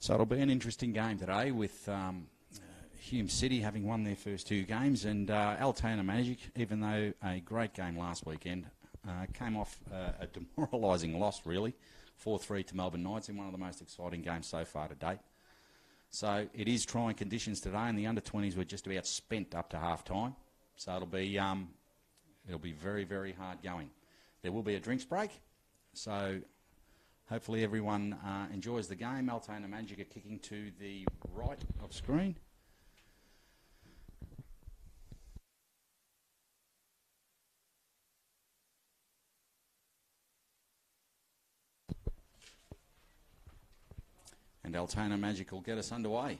So it'll be an interesting game today with Hume City having won their first two games, and Altona Magic, even though a great game last weekend, came off a demoralising loss, really, 4-3 to Melbourne Knights in one of the most exciting games so far to date. So it is trying conditions today, and the under-20s were just about spent up to half-time. So it'll be very, very hard going. There will be a drinks break, so hopefully everyone enjoys the game. Altona Magic are kicking to the right of screen. And Altona Magic will get us underway.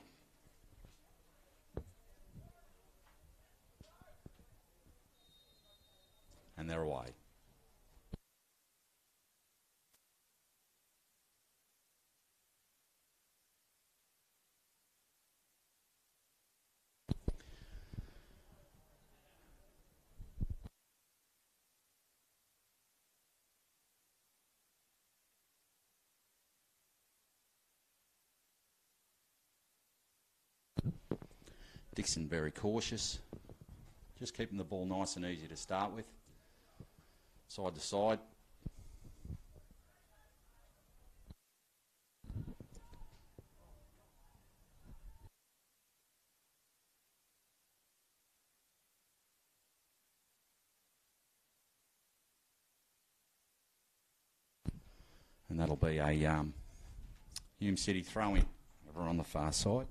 And they're away. Dixon very cautious, just keeping the ball nice and easy to start with, side to side. And that'll be a Hume City throw-in over on the far side.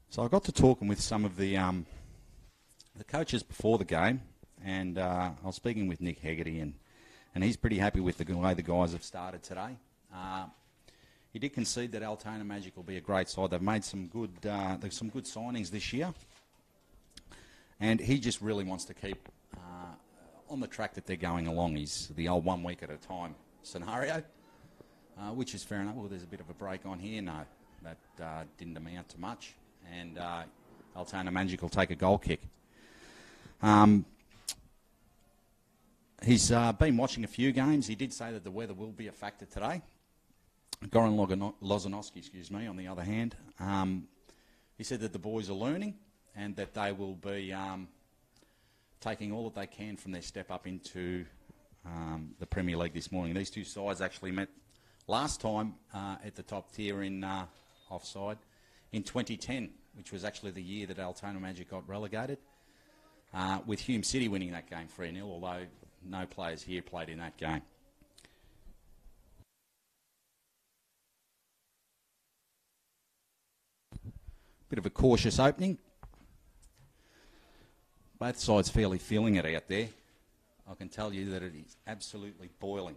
So I got to talking with some of the coaches before the game, and I was speaking with Nick Hegarty, and he's pretty happy with the way the guys have started today. He did concede that Altona Magic will be a great side. They've made some good signings this year, and he just really wants to keep on the track that they're going along. Is the old 1 week at a time scenario, which is fair enough. Well, there's a bit of a break on here. No, that didn't amount to much. And Altona Magic will take a goal kick. He's been watching a few games. He did say that the weather will be a factor today. Goran Lozanowski, on the other hand, he said that the boys are learning and that they will be taking all that they can from their step up into the Premier League this morning. These two sides actually met last time at the top tier in offside in 2010, which was actually the year that Altona Magic got relegated, with Hume City winning that game 3-0, although no players here played in that game. Bit of a cautious opening. Both sides fairly feeling it out there. I can tell you that it is absolutely boiling.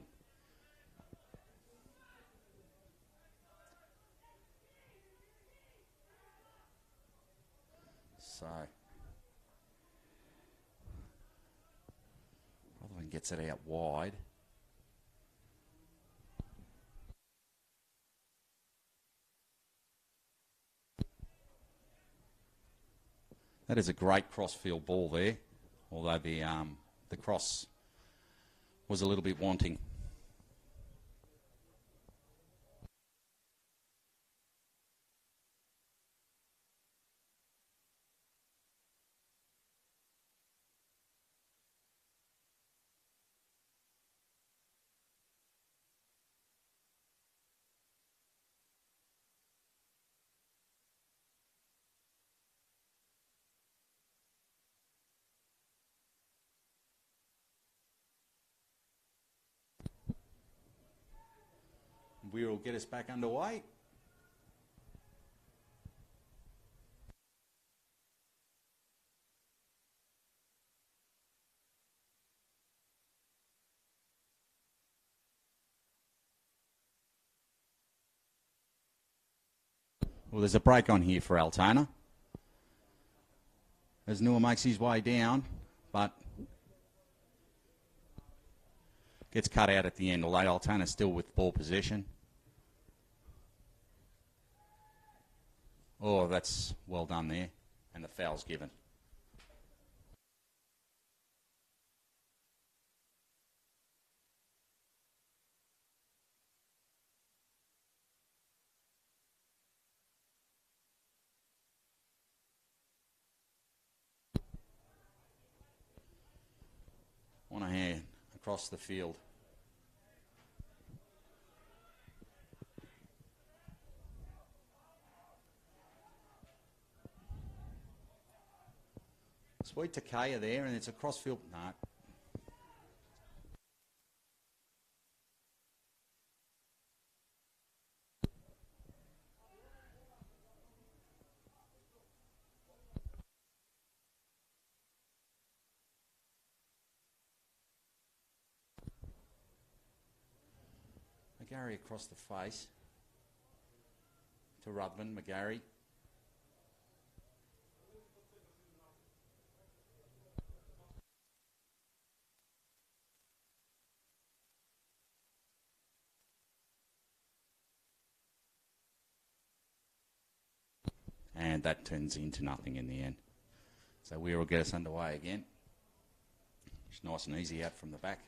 So, Rotherham gets it out wide. That is a great cross-field ball there, although the cross was a little bit wanting. We will get us back underway. Well, there's a break on here for Altona. As Noor makes his way down, but gets cut out at the end, although Altona still with ball possession. Oh, that's well done there. And the foul's given. On a hand across the field. Sweet Takaya there, and it's a crossfield. No. McGarry across the face to Ruthven. McGarry. And that turns into nothing in the end. So we will get us underway again. It's nice and easy out from the back.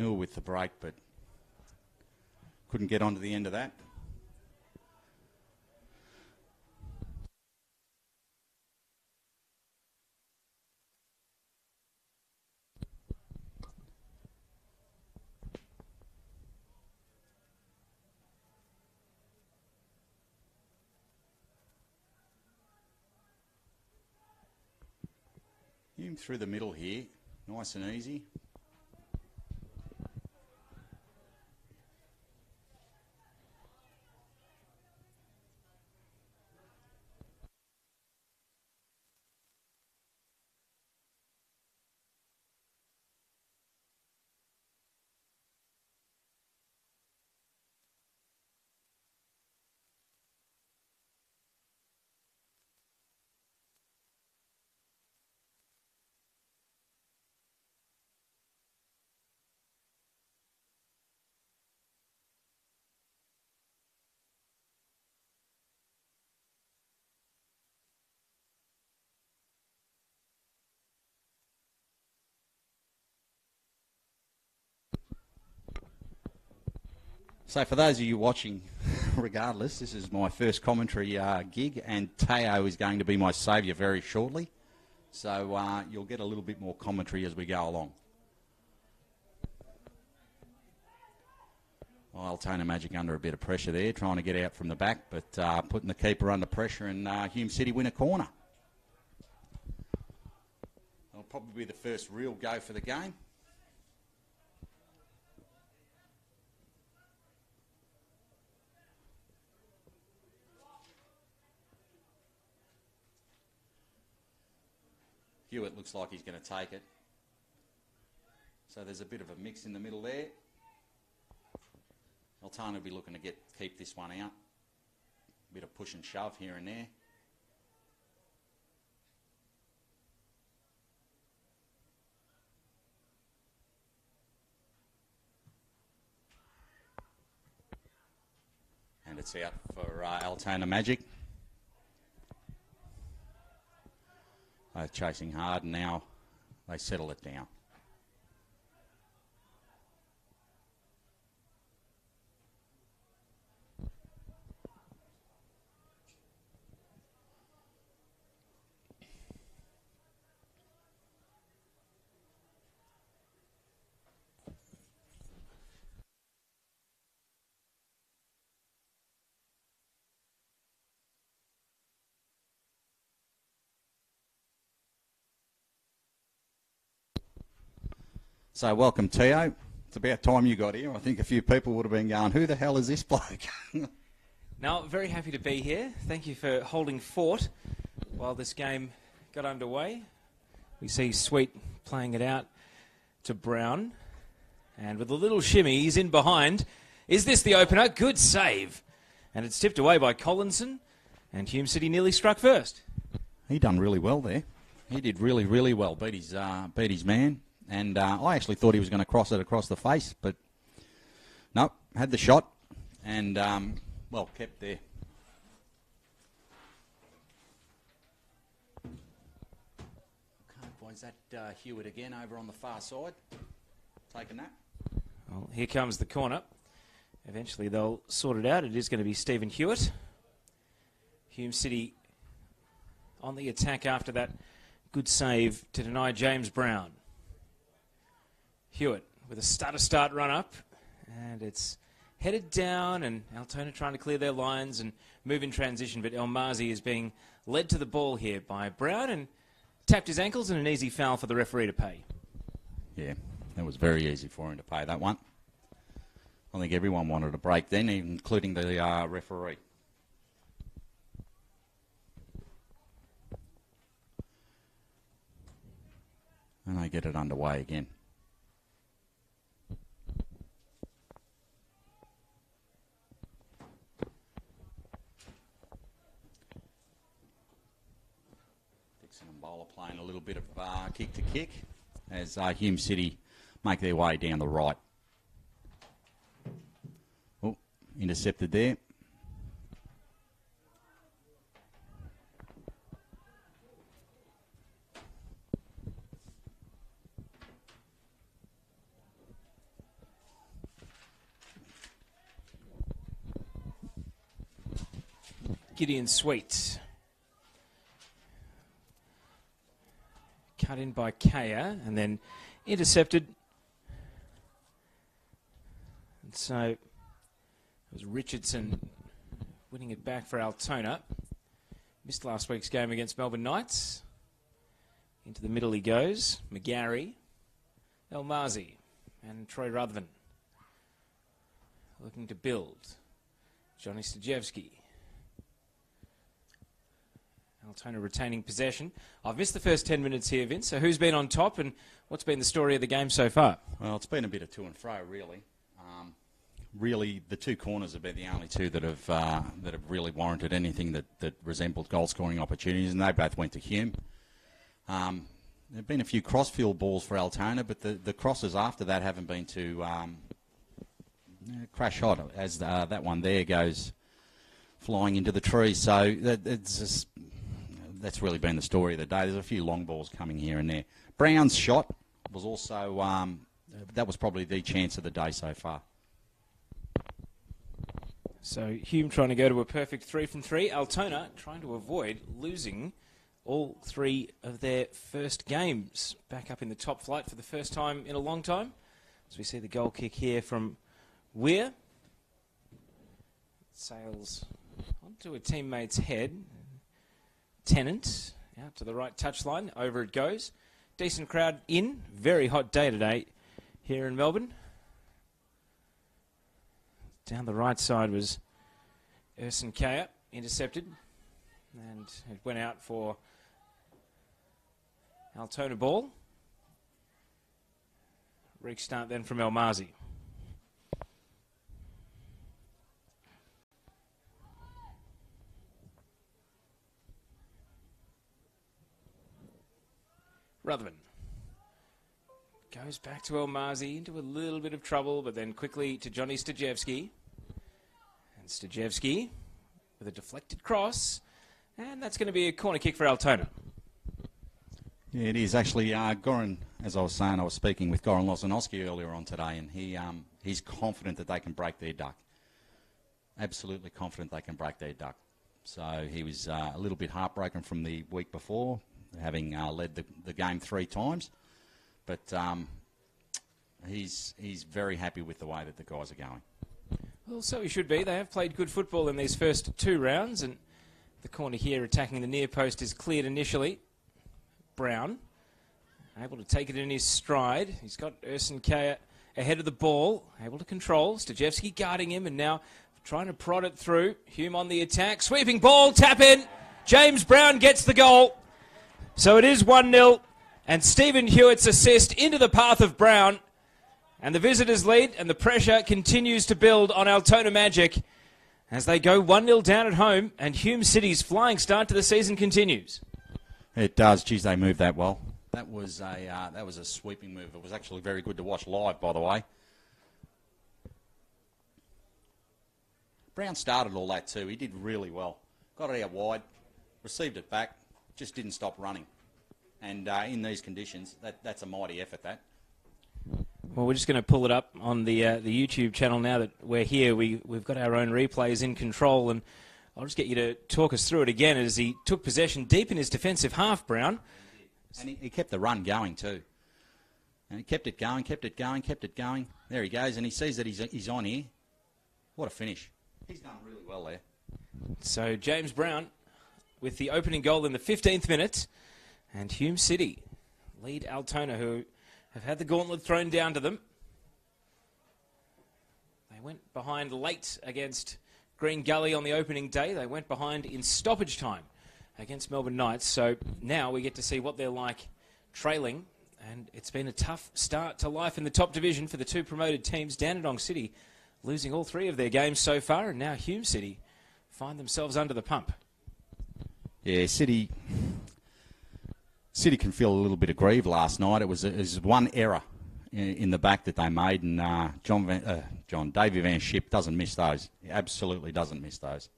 Newell with the break, but couldn't get onto the end of that. Hume through the middle here, nice and easy. So for those of you watching, regardless, this is my first commentary gig, and Teo is going to be my saviour very shortly. So you'll get a little bit more commentary as we go along. Well, Altona Magic under a bit of pressure there, trying to get out from the back, but putting the keeper under pressure, and Hume City win a corner. It'll probably be the first real go for the game. Hewitt looks like he's going to take it. So there's a bit of a mix in the middle there. Altona will be looking to keep this one out. A bit of push and shove here and there. And it's out for Altona Magic. They're chasing hard, and now they settle it down. So welcome, Tio. It's about time you got here. I think a few people would have been going, who the hell is this bloke? No, very happy to be here. Thank you for holding fort while this game got underway. We see Sweet playing it out to Brown. And with a little shimmy, he's in behind. Is this the opener? Good save. And it's tipped away by Collinson. And Hume City nearly struck first. He done really well there. He did really, really well. Beat his man. And I actually thought he was going to cross it across the face, but no, had the shot and, well, kept there. Okay, boys, that Hewitt again over on the far side. Taking that. Well, here comes the corner. Eventually they'll sort it out. It is going to be Stephen Hewitt. Hume City on the attack after that good save to deny James Brown. Hewitt with a stutter-start run-up, and it's headed down, and Altona trying to clear their lines and move in transition, but Elmazi is being led to the ball here by Brown and tapped his ankles, and an easy foul for the referee to pay. Yeah, that was very easy for him to pay that one. I think everyone wanted a break then, including the referee. And they get it underway again. Bowler playing a little bit of kick to kick as Hume City make their way down the right. Oh, intercepted there. Gideon Sweet. Cut in by Kaya and then intercepted. And so it was Richardson winning it back for Altona. Missed last week's game against Melbourne Knights. Into the middle he goes. McGarry, Elmazi and Troy Ruthven. Looking to build. Johnny Stajewski. Altona retaining possession. I've missed the first 10 minutes here, Vince. So who's been on top and what's been the story of the game so far? Well, it's been a bit of to and fro, really. Really, the two corners have been the only two that have really warranted anything that resembled goal-scoring opportunities, and they both went to Hume. There have been a few crossfield balls for Altona, but the crosses after that haven't been too crash hot, as that one there goes flying into the tree. So that's really been the story of the day. There's a few long balls coming here and there. Brown's shot was also, that was probably the chance of the day so far. So Hume trying to go to a perfect 3 from 3. Altona trying to avoid losing all 3 of their first games. Back up in the top flight for the first time in a long time. As we see the goal kick here from Weir. Sails onto a teammate's head. Tennant out to the right touchline. Over it goes. Decent crowd in. Very hot day today here in Melbourne. Down the right side was Erson Kaya, intercepted. And it went out for Altona ball. Restart then from Elmazi. Ruthven goes back to Elmazi, into a little bit of trouble, but then quickly to Johnny Stajewski. And Stajewski with a deflected cross, and that's going to be a corner kick for Altona. Yeah, it is actually. Goran, as I was saying, I was speaking with Goran Lozanowski earlier on today, and he's confident that they can break their duck. Absolutely confident they can break their duck. So he was a little bit heartbroken from the week before, having led the game 3 times. But he's very happy with the way that the guys are going. Well, so he should be. They have played good football in these first 2 rounds, and the corner here attacking the near post is cleared initially. Brown able to take it in his stride. He's got Urson Kaya ahead of the ball, able to control. Stajewski guarding him and now trying to prod it through. Hume on the attack. Sweeping ball, tap in. James Brown gets the goal. So it is 1-0. And Stephen Hewitt's assist into the path of Brown. And the visitors lead, and the pressure continues to build on Altona Magic as they go 1-0 down at home, and Hume City's flying start to the season continues. It does. Geez, they moved that well. That was a sweeping move. It was actually very good to watch live, by the way. Brown started all that too. He did really well. Got it out wide, received it back, just didn't stop running. And in these conditions, that's a mighty effort, that. Well, we're just going to pull it up on the YouTube channel now that we're here. We've got our own replays in control, and I'll just get you to talk us through it again as he took possession deep in his defensive half, Brown. And he kept the run going too. And he kept it going, kept it going, kept it going. There he goes, and he sees that he's on here. What a finish. He's done really well there. So James Brown with the opening goal in the 15th minute, and Hume City lead Altona, who have had the gauntlet thrown down to them. They went behind late against Green Gully on the opening day. They went behind in stoppage time against Melbourne Knights. So now we get to see what they're like trailing. And it's been a tough start to life in the top division for the two promoted teams. Dandenong City losing all three of their games so far. And now Hume City find themselves under the pump. Yeah, City can feel a little bit aggrieved last night. It was one error in the back that they made, and Davey Van Schip doesn't miss those. He absolutely doesn't miss those.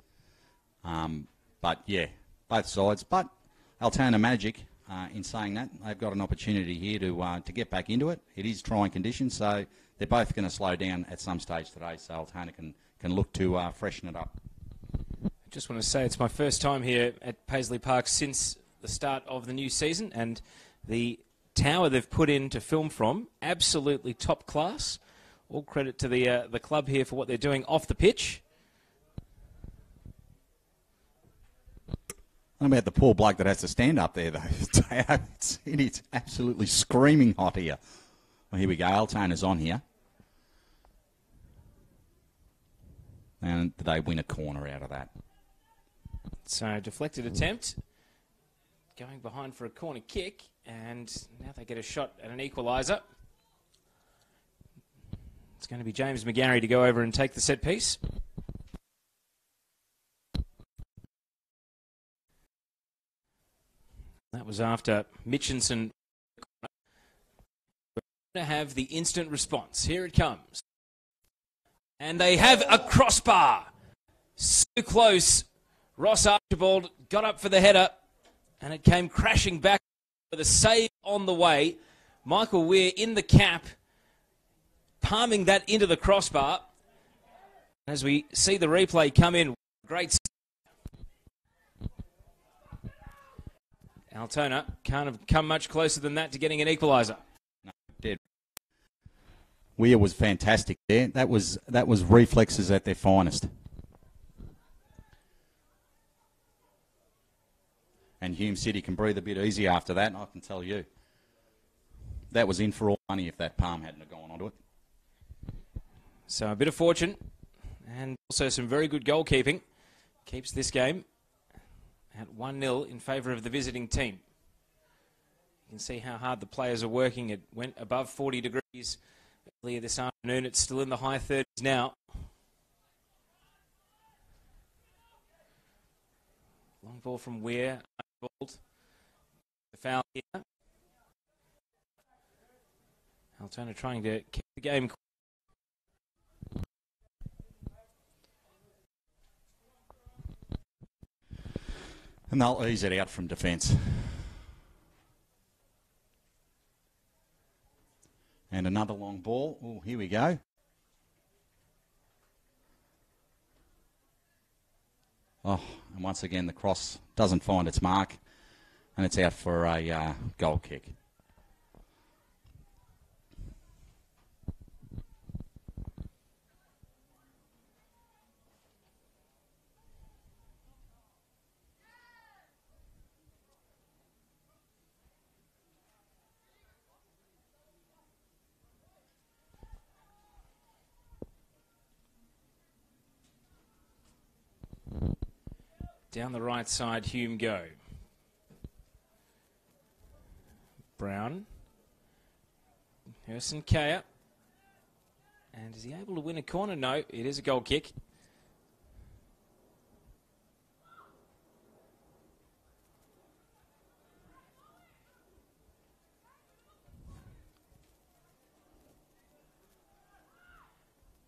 But yeah, both sides. But Altona Magic, in saying that, they've got an opportunity here to get back into it. It is trying conditions, so they're both going to slow down at some stage today, so Altona can look to freshen it up. I just want to say it's my first time here at Paisley Park since the start of the new season, and the tower they've put in to film from, absolutely top class. All credit to the club here for what they're doing off the pitch. I don't know about the poor bloke that has to stand up there, though. It's absolutely screaming hot here. Well, here we go. Altona's on here. And they win a corner out of that. So, deflected attempt. Going behind for a corner kick. And now they get a shot at an equaliser. It's going to be James McGarry to go over and take the set piece. That was after Mitchinson. We're going to have the instant response. Here it comes. And they have a crossbar. So close. Ross Archibald got up for the header, and it came crashing back with a save on the way. Michael Weir in the cap, palming that into the crossbar. As we see the replay come in, great. Altona can't have come much closer than that to getting an equaliser. No, dead. Weir was fantastic there. That was reflexes at their finest. And Hume City can breathe a bit easier after that, I can tell you. That was in for all money if that palm hadn't have gone onto it. So a bit of fortune and also some very good goalkeeping keeps this game at 1-0 in favour of the visiting team. You can see how hard the players are working. It went above 40 degrees earlier this afternoon. It's still in the high 30s now. Long ball from Weir. The foul here. Altona trying to keep the game. And they'll ease it out from defence. And another long ball. Oh, here we go. Oh, and once again the cross doesn't find its mark, and it's out for a goal kick. Down the right side, Hume go. Brown. Herson Kaya. And is he able to win a corner? No, it is a goal kick.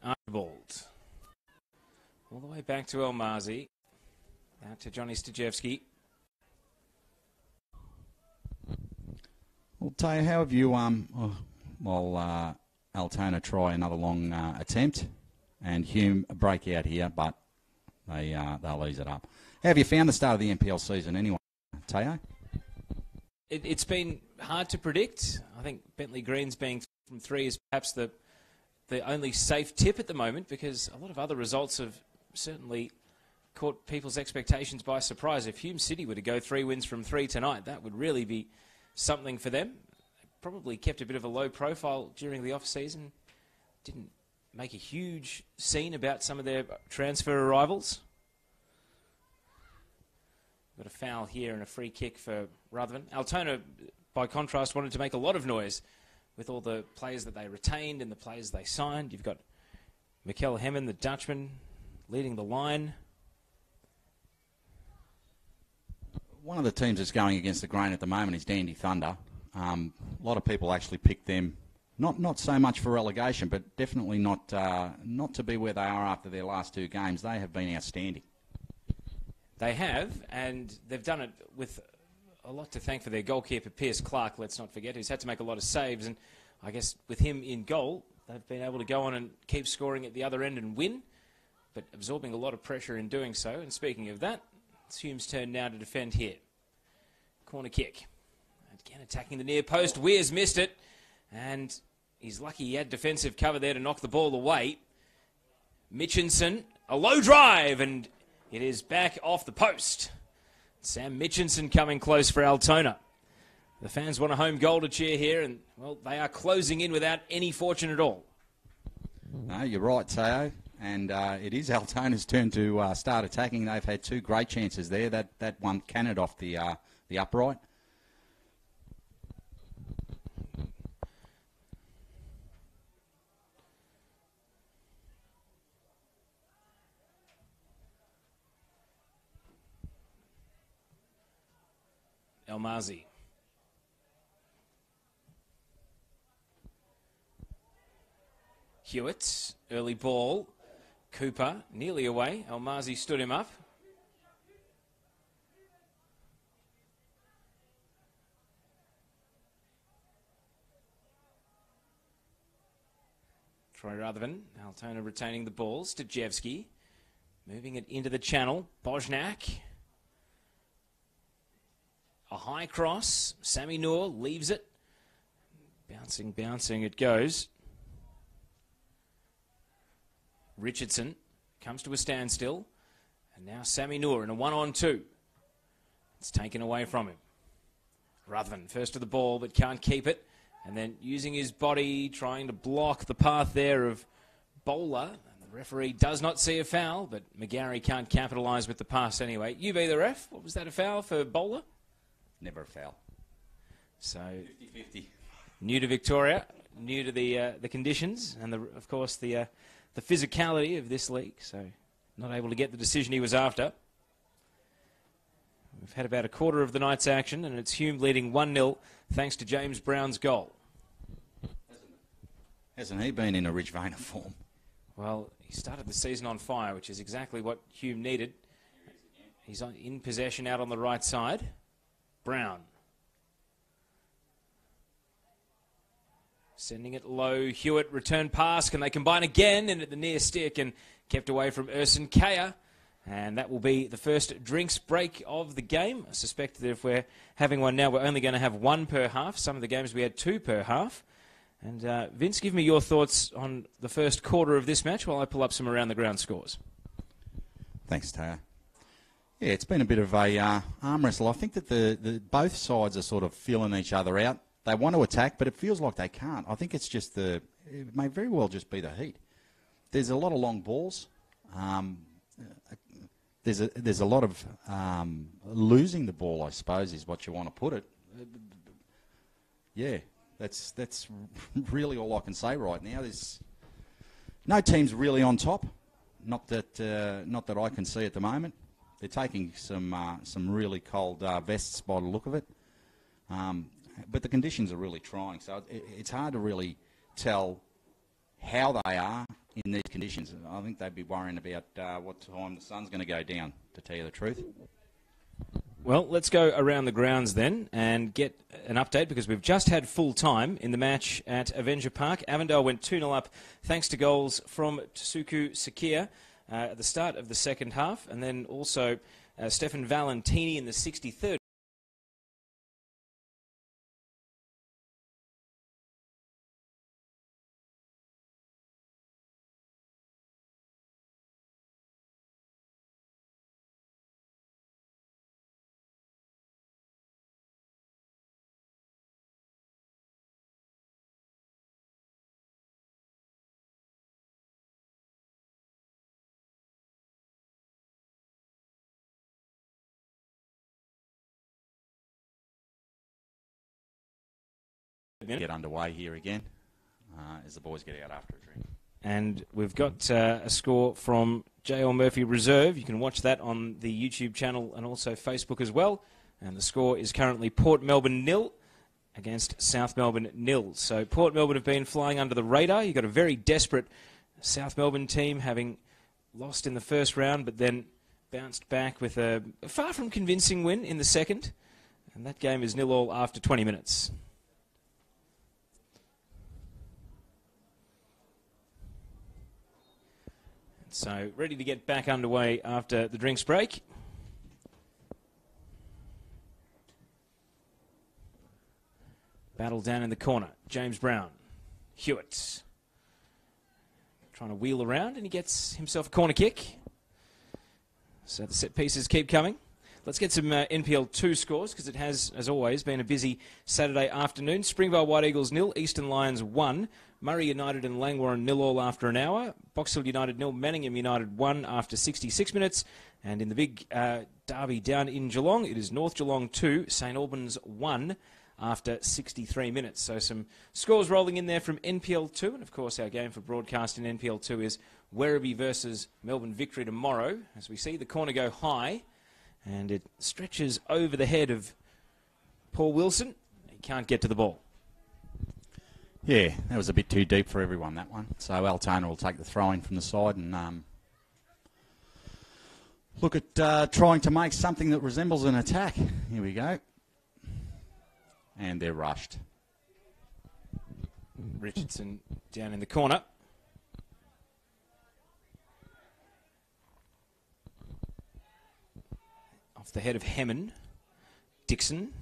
Archibald. All the way back to Elmazi. Out to Johnny Stajewski. Well, Taya, how have you, Altona try another long attempt, and Hume break out here, but they'll ease it up. How have you found the start of the NPL season anyway, Taya? It's been hard to predict. I think Bentley Green's being from 3 is perhaps the only safe tip at the moment, because a lot of other results have certainly caught people's expectations by surprise. If Hume City were to go 3 wins from 3 tonight, that would really be something for them. They probably kept a bit of a low profile during the off-season. Didn't make a huge scene about some of their transfer arrivals. Got a foul here and a free kick for Rutherford. Altona, by contrast, wanted to make a lot of noise with all the players that they retained and the players they signed. You've got Mikel Hemmen, the Dutchman, leading the line. One of the teams that's going against the grain at the moment is Dandy Thunder. A lot of people actually picked them, not so much for relegation, but definitely not to be where they are after their last 2 games. They have been outstanding. They have, and they've done it with a lot to thank for their goalkeeper, Piers Clark, let's not forget, who's had to make a lot of saves. And I guess with him in goal, they've been able to go on and keep scoring at the other end and win, but absorbing a lot of pressure in doing so. And speaking of that, it's Hume's turn now to defend here. Corner kick. Again attacking the near post. Weir's missed it. And he's lucky he had defensive cover there to knock the ball away. Mitchinson, a low drive, and it is back off the post. Sam Mitchinson coming close for Altona. The fans want a home goal to cheer here, and, well, they are closing in without any fortune at all. No, you're right, Teo. And it is Altona's turn to start attacking. They've had 2 great chances there. That one cannoned off the upright. Elmazi. Hewitt, early ball. Cooper, nearly away. Elmazi stood him up. Troy Rutherford, Altona retaining the ball. Stajewski, moving it into the channel. Bojnak. A high cross. Sammy Noor leaves it. Bouncing it goes. Richardson comes to a standstill. And now Sammy Noor in a 1-on-2. It's taken away from him. Rutherford first to the ball but can't keep it. And then using his body, trying to block the path there of Bowler. And the referee does not see a foul, but McGarry can't capitalise with the pass anyway. You be the ref. What was that, a foul for Bowler? Never a foul. So 50-50. New to Victoria, new to the conditions, and of course the physicality of this league. So not able to get the decision he was after. We've had about a quarter of the night's action, and it's Hume leading 1-0 thanks to James Brown's goal. Hasn't he been in a rich vein of form? Well, he started the season on fire, which is exactly what Hume needed. He's in possession out on the right side. Brown. Sending it low. Hewitt, return pass. Can they combine again? And at the near stick and kept away from Urson Kaya. And that will be the first drinks break of the game. I suspect that if we're having one now, we're only going to have 1 per half. Some of the games we had 2 per half. And Vince, give me your thoughts on the first quarter of this match while I pull up some around the ground scores. Thanks, Taya. Yeah, it's been a bit of a arm wrestle. I think that the both sides are sort of feeling each other out. They want to attack, but it feels like they can't. I think it's just it may very well just be the heat. There's a lot of long balls. there's a lot of losing the ball, I suppose, is what you want to put it. Yeah, that's really all I can say right now. There's no team's really on top. Not that I can see at the moment. They're taking some really cold vests by the look of it. But the conditions are really trying, so it's hard to really tell how they are in these conditions. I think they'd be worrying about what time the sun's going to go down, to tell you the truth. Well, let's go around the grounds then and get an update, because we've just had full time in the match at Avenger Park. Avondale went 2-0 up thanks to goals from Tsuku Sakia at the start of the second half, and then also Stefan Valentini in the 63rd. Get underway here again as the boys get out after a drink. And we've got a score from J.L. Murphy Reserve. You can watch that on the YouTube channel and also Facebook as well. And the score is currently Port Melbourne 0 against South Melbourne 0. So Port Melbourne have been flying under the radar. You've got a very desperate South Melbourne team, having lost in the first round but then bounced back with a far from convincing win in the second. And that game is 0-0 after 20 minutes. So, ready to get back underway after the drinks break. Battle down in the corner. James Brown. Hewitt. Trying to wheel around, and he gets himself a corner kick. So the set pieces keep coming. Let's get some NPL 2 scores, because it has, as always, been a busy Saturday afternoon. Springvale White Eagles 0, Eastern Lions 1. Murray United and Langwarrin 0-0 after an hour. Box Hill United 0, Manningham United 1 after 66 minutes. And in the big derby down in Geelong, it is North Geelong 2, St Albans 1 after 63 minutes. So some scores rolling in there from NPL 2. And, of course, our game for broadcast in NPL 2 is Werribee versus Melbourne Victory tomorrow. As we see the corner go high, and it stretches over the head of Paul Wilson. He can't get to the ball. Yeah, that was a bit too deep for everyone, that one. So Altona will take the throw-in from the side and look at trying to make something that resembles an attack. Here we go. And they're rushed. Richardson down in the corner. Off the head of Hemmon. Dixon.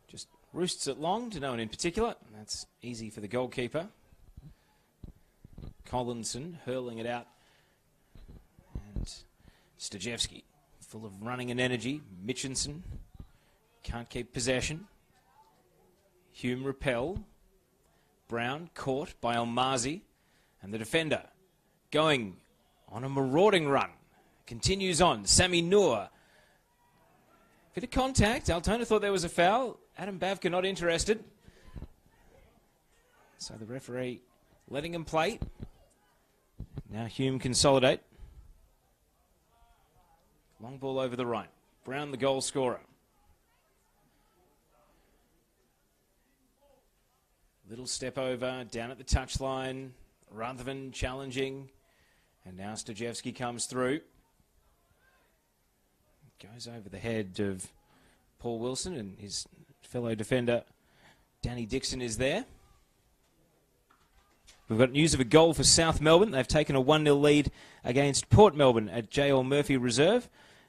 Just roosts it long to no one in particular. That's easy for the goalkeeper. Collinson hurling it out. And Stajewski, full of running and energy. Mitchinson can't keep possession. Hume repel. Brown caught by Almazi. And the defender going on a marauding run. Continues on. Sammy Noor. Bit of contact. Altona thought there was a foul. Adam Bavka not interested. So the referee letting him play. Now Hume consolidate. Long ball over the right. Brown the goal scorer. Little step over. Down at the touchline. Rutherford challenging. And now Stajewski comes through. Goes over the head of Paul Wilson, and his fellow defender Danny Dixon is there. We've got news of a goal for South Melbourne. They've taken a 1-0 lead against Port Melbourne at J.L. Murphy Reserve.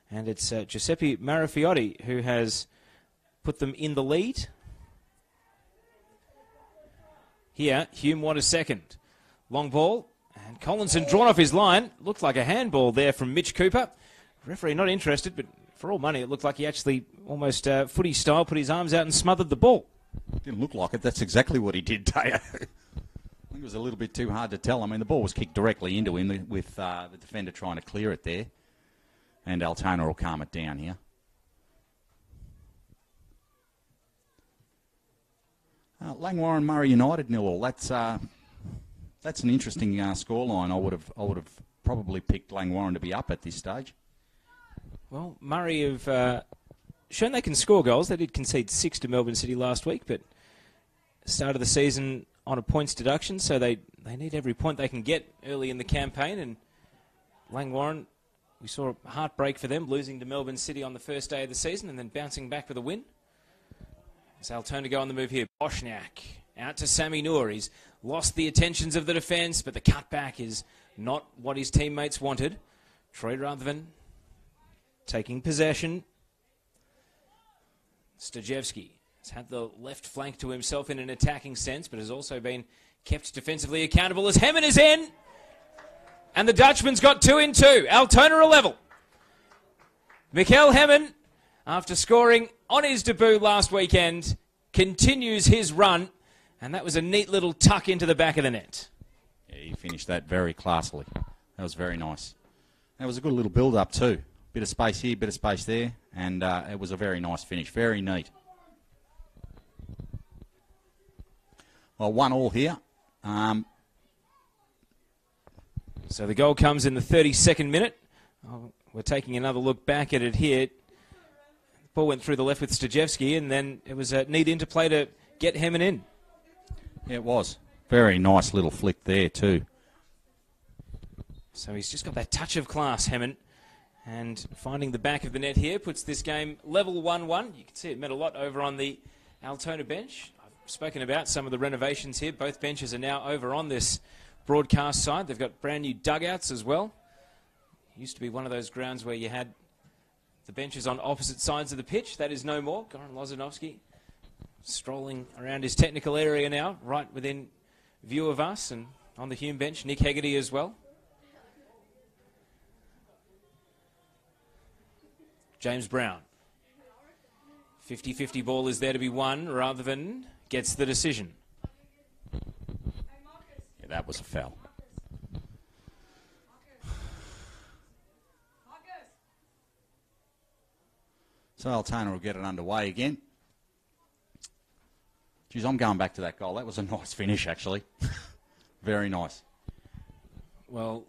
And it's Giuseppe Marafiotti who has put them in the lead. Here, Hume won a second. Long ball, and Collinson drawn off his line. Looked like a handball there from Mitch Cooper. Referee not interested, but for all money, it looked like he actually almost footy style put his arms out and smothered the ball. Didn't look like it. That's exactly what he did, Teo. I think it was a little bit too hard to tell. I mean, the ball was kicked directly into him with the defender trying to clear it there. And Altona will calm it down here. Langwarrin Murray United 0-0. That's an interesting scoreline. I would have probably picked Langwarrin to be up at this stage. Well, Murray have shown they can score goals. They did concede 6 to Melbourne City last week, but start of the season on a points deduction, so they need every point they can get early in the campaign. And Langwarrin, we saw a heartbreak for them, losing to Melbourne City on the first day of the season and then bouncing back with a win. As Altona go on the move here, Bosniak out to Sammy Noor. He's lost the attentions of the defence, but the cutback is not what his teammates wanted. Troy Ruthven taking possession. Stajevski has had the left flank to himself in an attacking sense, but has also been kept defensively accountable as Hemmen is in. And the Dutchman's got 2 in 2. Altona are level. Mikkel Hemmen, after scoring on his debut last weekend, continues his run. And that was a neat little tuck into the back of the net. Yeah, he finished that very classily. That was very nice. That was a good little build-up too. Bit of space here, bit of space there. And it was a very nice finish. Very neat. Well, 1-1 here. So the goal comes in the 32nd minute. Oh, we're taking another look back at it here. The ball went through the left with Stajevski, and then it was a neat interplay to get Hemmen in. Yeah, it was. Very nice little flick there too. So he's just got that touch of class, Hemmen. And finding the back of the net here puts this game level 1-1. You can see it meant a lot over on the Altona bench. I've spoken about some of the renovations here. Both benches are now over on this broadcast side. They've got brand new dugouts as well. It used to be one of those grounds where you had the benches on opposite sides of the pitch. That is no more. Goran Lozanovsky strolling around his technical area now, right within view of us, and on the Hume bench, Nick Hegarty as well. James Brown. 50-50 ball is there to be won rather than gets the decision. Yeah, that was a foul. So Altona will get it underway again. Geez, I'm going back to that goal. That was a nice finish, actually. Very nice. Well,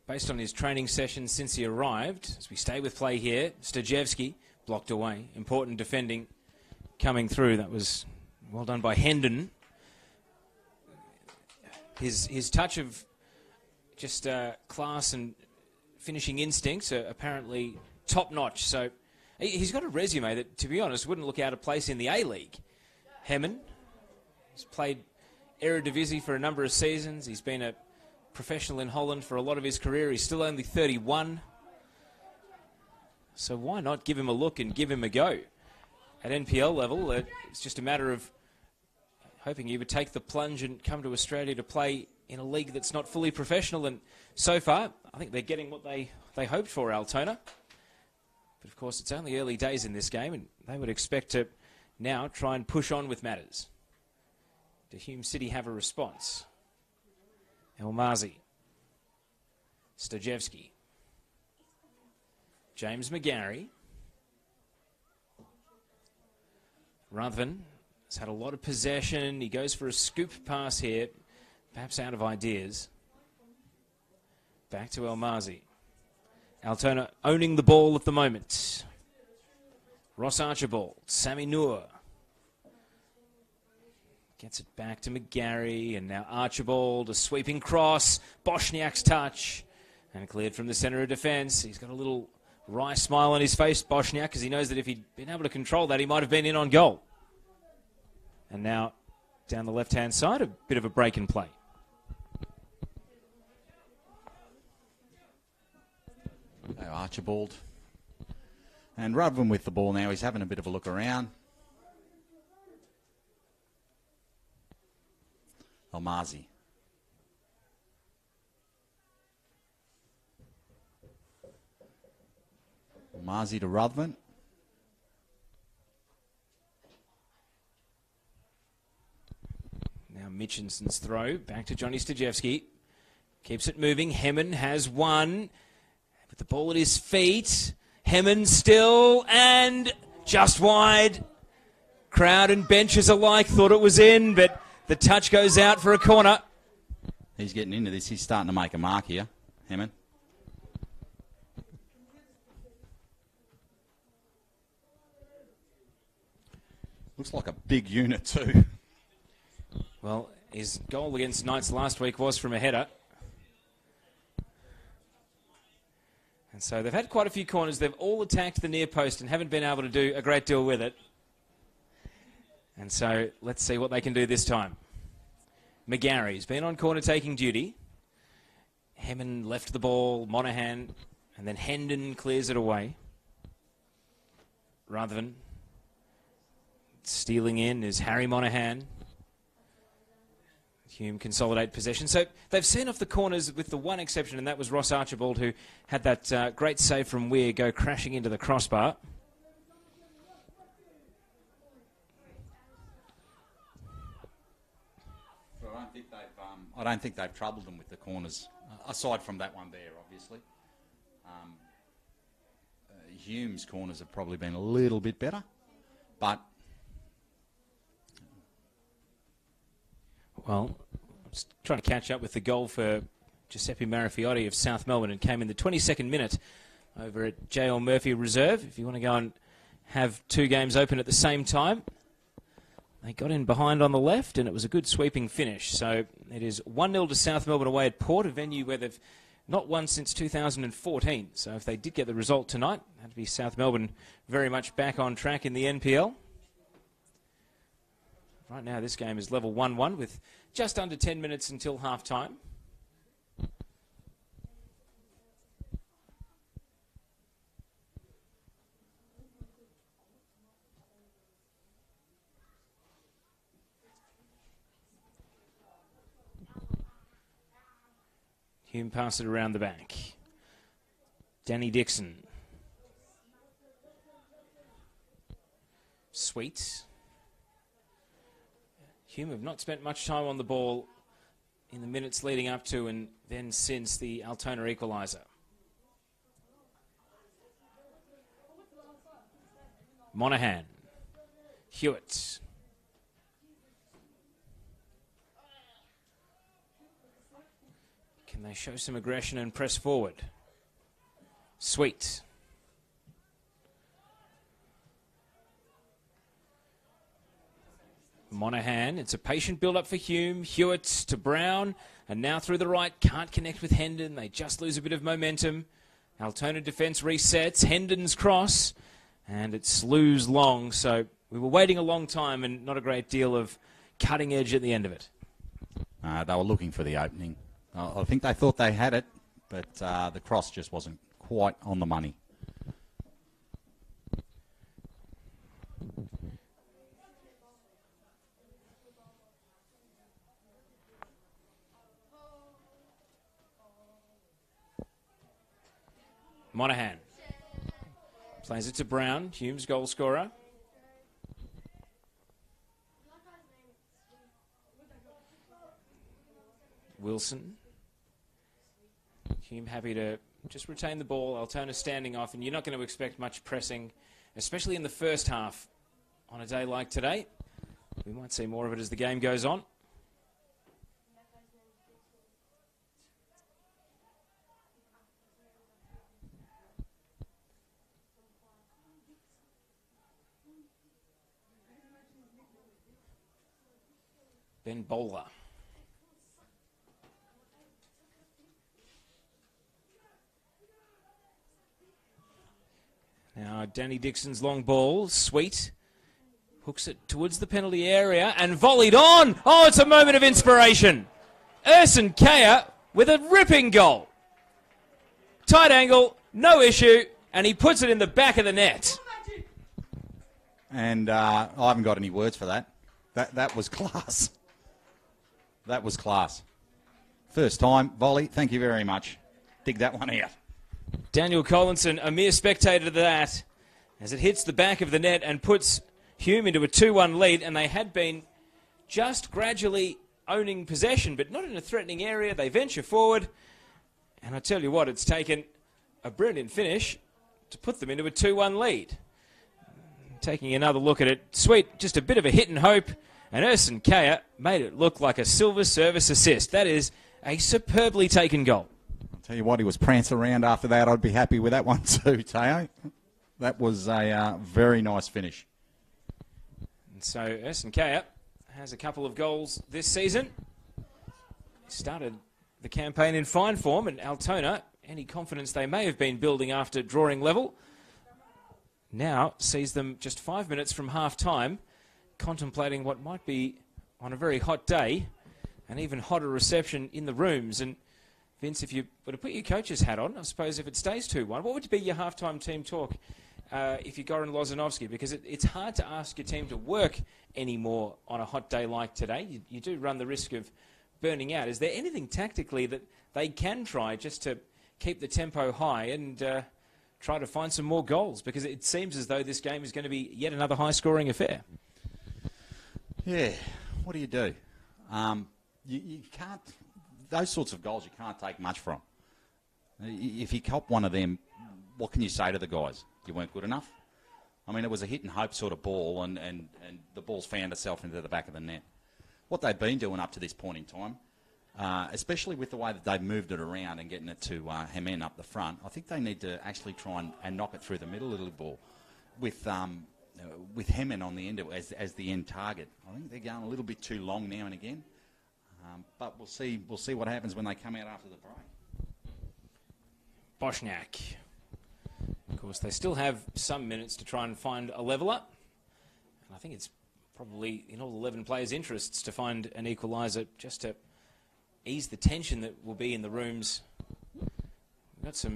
based on his training session since he arrived, as we stay with play here, Stajevski blocked away. Important defending coming through. That was well done by Hendon. His touch of just class and finishing instincts are apparently top-notch. So he's got a resume that, to be honest, wouldn't look out of place in the A-League. Hemmen has played Eredivisie for a number of seasons. He's been a professional in Holland for a lot of his career. He's still only 31. So why not give him a look and give him a go? At NPL level, it's just a matter of hoping he would take the plunge and come to Australia to play in a league that's not fully professional. And so far, I think they're getting what they hoped for, Altona. But of course, it's only early days in this game, and they would expect to now try and push on with matters. Do Hume City have a response? Elmazi. Stajevski. James McGarry. Ruthven has had a lot of possession. He goes for a scoop pass here, perhaps out of ideas. Back to Elmazi. Altona owning the ball at the moment. Ross Archibald, Sammy Noor. Gets it back to McGarry, and now Archibald, a sweeping cross. Bosniak's touch, and cleared from the centre of defence. He's got a little wry smile on his face, Bosniak, because he knows that if he'd been able to control that, he might have been in on goal. And now, down the left-hand side, a bit of a break in play. Archibald. And Ruthven with the ball now. He's having a bit of a look around. Elmazi. Elmazi to Ruthven. Now Mitchinson's throw. Back to Johnny Stajevski. Keeps it moving. Hemmen has one. The ball at his feet. Hemmon still, and just wide. Crowd and benches alike thought it was in, but the touch goes out for a corner. He's getting into this. He's starting to make a mark here, Hemmon. Looks like a big unit too. Well, his goal against Knights last week was from a header. And so they've had quite a few corners. They've all attacked the near post and haven't been able to do a great deal with it. And so let's see what they can do this time. McGarry's been on corner taking duty. Hemmon left the ball, Monaghan, and then Hendon clears it away. Rutherford stealing in is Harry Monaghan. Hume consolidate possession. So they've seen off the corners with the one exception, and that was Ross Archibald, who had that great save from Weir go crashing into the crossbar. I don't think they've troubled them with the corners, aside from that one there, obviously. Hume's corners have probably been a little bit better, but... Well, I'm just trying to catch up with the goal for Giuseppe Marafiotti of South Melbourne, and came in the 22nd minute over at J.L. Murphy Reserve. If you want to go and have two games open at the same time. They got in behind on the left, and it was a good sweeping finish. So it is 1-0 to South Melbourne away at Port, a venue where they've not won since 2014. So if they did get the result tonight, that'd be South Melbourne very much back on track in the NPL. Right now, this game is level 1-1 with just under 10 minutes until half-time. Hume passed it around the back. Danny Dixon. Sweet. Hume have not spent much time on the ball in the minutes leading up to and then since the Altona equaliser. Monaghan. Hewitt. Can they show some aggression and press forward? Sweet. Monaghan, it's a patient build-up for Hume. Hewitt to Brown, and now through the right, can't connect with Hendon. They just lose a bit of momentum. Altona defence resets. Hendon's cross, and it slews long. So we were waiting a long time and not a great deal of cutting edge at the end of it. They were looking for the opening. I think they thought they had it, but the cross just wasn't quite on the money. Monaghan plays it to Brown, Hume's goal scorer. Wilson. Hume happy to just retain the ball. Altona standing off, and you're not going to expect much pressing, especially in the first half on a day like today. We might see more of it as the game goes on. Ben Bowler. Now Danny Dixon's long ball, Sweet, hooks it towards the penalty area and volleyed on. Oh, it's a moment of inspiration. Erson Kaya with a ripping goal. Tight angle, no issue, and he puts it in the back of the net. And I haven't got any words for that. That was class. That was class. First time, volley, thank you very much. Dig that one out. Daniel Collinson, a mere spectator to that, as it hits the back of the net and puts Hume into a 2-1 lead, and they had been just gradually owning possession, but not in a threatening area. They venture forward, and I tell you what, it's taken a a brilliant finish to put them into a 2-1 lead. Taking another look at it, Sweet, just a bit of a hit and hope, and Urson Kaya made it look like a silver service assist. That is a superbly taken goal. I'll tell you what, he was prancing around after that. I'd be happy with that one too, Teo. That was a very nice finish. And so Urson Kaya has a couple of goals this season. He started the campaign in fine form, and Altona, any confidence they may have been building after drawing level, now sees them just 5 minutes from half-time, contemplating what might be, on a very hot day, an even hotter reception in the rooms. And Vince, if you were to put your coach's hat on, I suppose if it stays 2-1, what would be your half-time team talk if you're Goran Lozanovsky? Because it's hard to ask your team to work anymore on a hot day like today. You do run the risk of burning out. Is there anything tactically that they can try just to keep the tempo high and try to find some more goals? Because it seems as though this game is going to be yet another high-scoring affair. Yeah, what do? You can't, those sorts of goals you can't take much from. If you cop one of them, what can you say to the guys? You weren't good enough? I mean, it was a hit and hope sort of ball, and the ball's found itself into the back of the net. What they've been doing up to this point in time, especially with the way that they've moved it around and getting it to Hume up the front, I think they need to actually try and knock it through the middle a little ball with Hume on the end as the end target. I think they're going a little bit too long now and again, but we'll see what happens when they come out after the break. Bosniak. Of course, they still have some minutes to try and find a leveller. And I think it's probably in all 11 players' interests to find an equaliser just to ease the tension that will be in the rooms. We've got a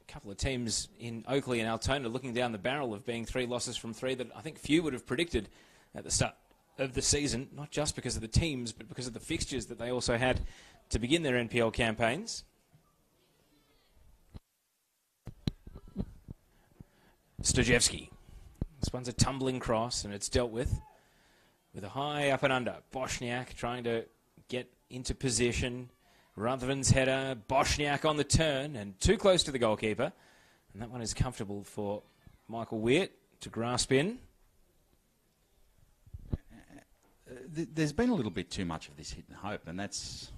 couple of teams in Oakley and Altona looking down the barrel of being 3 losses from 3 that I think few would have predicted at the start of the season, not just because of the teams, but because of the fixtures that they also had to begin their NPL campaigns. Stojevski. This one's a tumbling cross, and it's dealt with a high up and under. Bosniak trying to get into position. Rutherford's header. Bosniak on the turn, and too close to the goalkeeper. And that one is comfortable for Michael Weir to grasp in. There's been a little bit too much of this hit and hope, and that's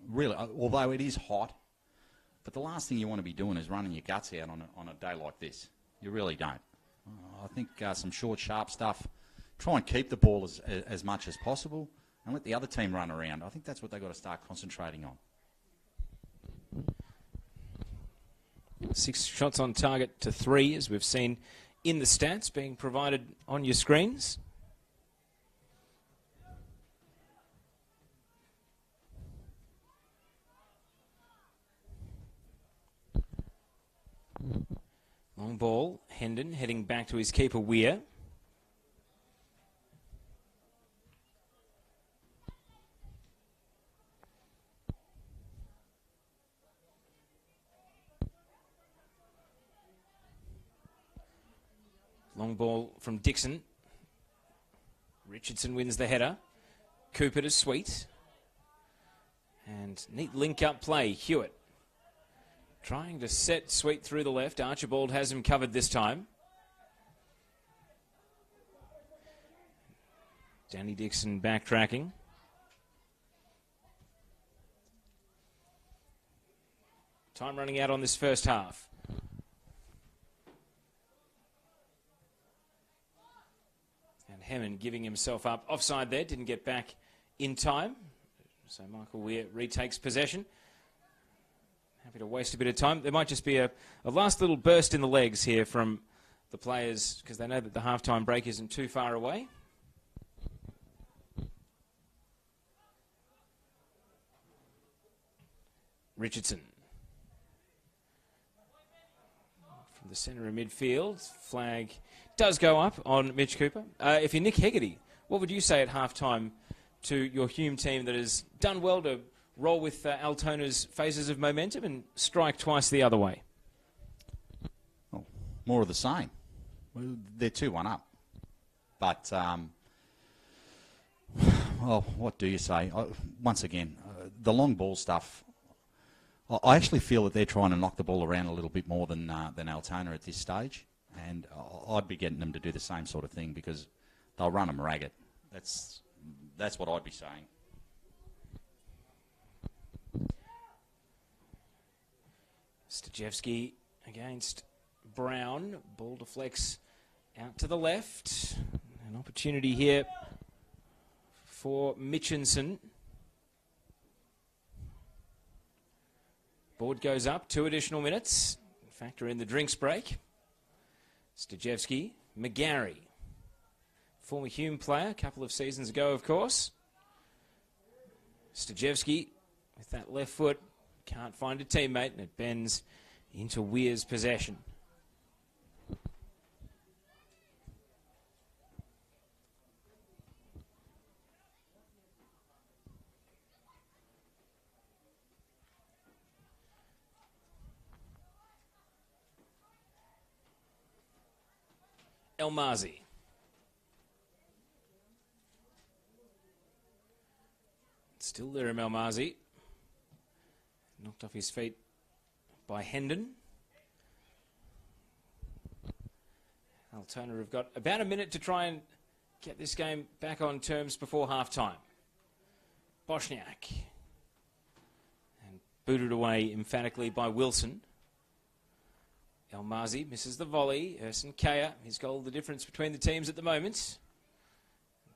really, although it is hot, but the last thing you want to be doing is running your guts out on a day like this. You really don't. I think some short, sharp stuff. Try and keep the ball as much as possible and let the other team run around. I think that's what they've got to start concentrating on. 6 shots on target to 3, as we've seen in the stats being provided on your screens. Long ball, Hendon heading back to his keeper, Weir. Long ball from Dixon. Richardson wins the header. Cooper to Sweet. And neat link-up play, Hewitt. Trying to set Sweet through the left. Archibald has him covered this time. Danny Dixon backtracking. Time running out on this first half. And Hemmond giving himself up. Offside there, didn't get back in time. So Michael Weir retakes possession. Happy to waste a bit of time. There might just be a last little burst in the legs here from the players because they know that the halftime break isn't too far away. Richardson. From the centre of midfield, flag does go up on Mitch Cooper. If you're Nick Hegarty, what would you say at halftime to your Hume team that has done well to roll with Altona's phases of momentum and strike twice the other way? Well, more of the same. Well, they're 2-1 up. But, well, what do you say? Once again, the long ball stuff, I actually feel that they're trying to knock the ball around a little bit more than Altona at this stage, and I'd be getting them to do the same sort of thing because they'll run them ragged. That's what I'd be saying. Stajewski against Brown. Ball deflects out to the left. An opportunity here for Mitchinson. Board goes up, 2 additional minutes. Factor in the drinks break. Stajewski, McGarry. Former Hume player, a couple of seasons ago, of course. Stajewski with that left foot. Can't find a teammate, and it bends into Weir's possession. Elmazi. Still there, Elmazi. Knocked off his feet by Hendon. Altona have got about a minute to try and get this game back on terms before half-time. Boschniak. And booted away emphatically by Wilson. Elmazi misses the volley. Ersin Kaya, his goal, the difference between the teams at the moment.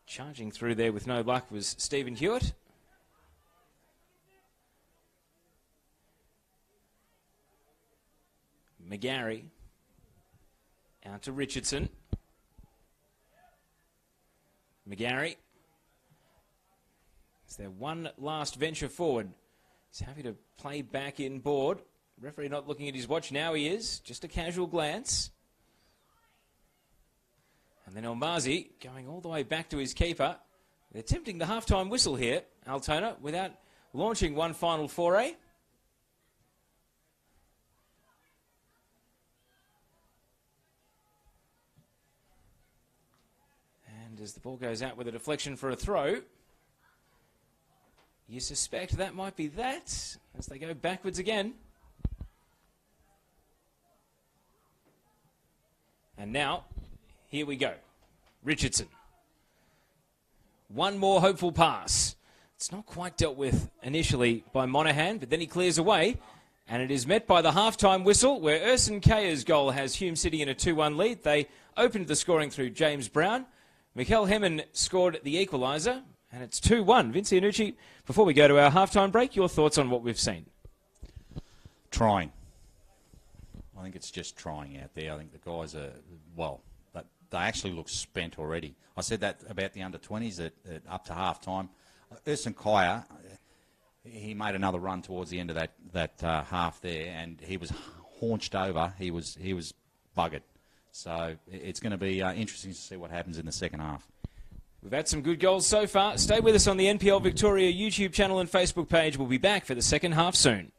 Charging through there with no luck was Stephen Hewitt. McGarry. Out to Richardson. McGarry. Is there one last venture forward? He's happy to play back in board. Referee not looking at his watch. Now he is. Just a casual glance. And then Elmazi going all the way back to his keeper. They're attempting the half-time whistle here, Altona, without launching one final foray. And as the ball goes out with a deflection for a throw, you suspect that might be that as they go backwards again. And now, here we go. Richardson. One more hopeful pass. It's not quite dealt with initially by Monaghan, but then he clears away. And it is met by the half-time whistle, where Ersin Kaya's goal has Hume City in a 2-1 lead. They opened the scoring through James Brown. Mikel Hemmen scored the equaliser, and it's 2-1. Vince Iannucci, before we go to our half-time break, your thoughts on what we've seen? Trying. I think it's just trying out there. I think the guys are, well, they actually look spent already. I said that about the under-20s at up to half-time. Ersin Kaya, he made another run towards the end of that half there, and he was haunched over. He was buggered. So it's going to be interesting to see what happens in the second half. We've had some good goals so far. Stay with us on the NPL Victoria YouTube channel and Facebook page. We'll be back for the second half soon.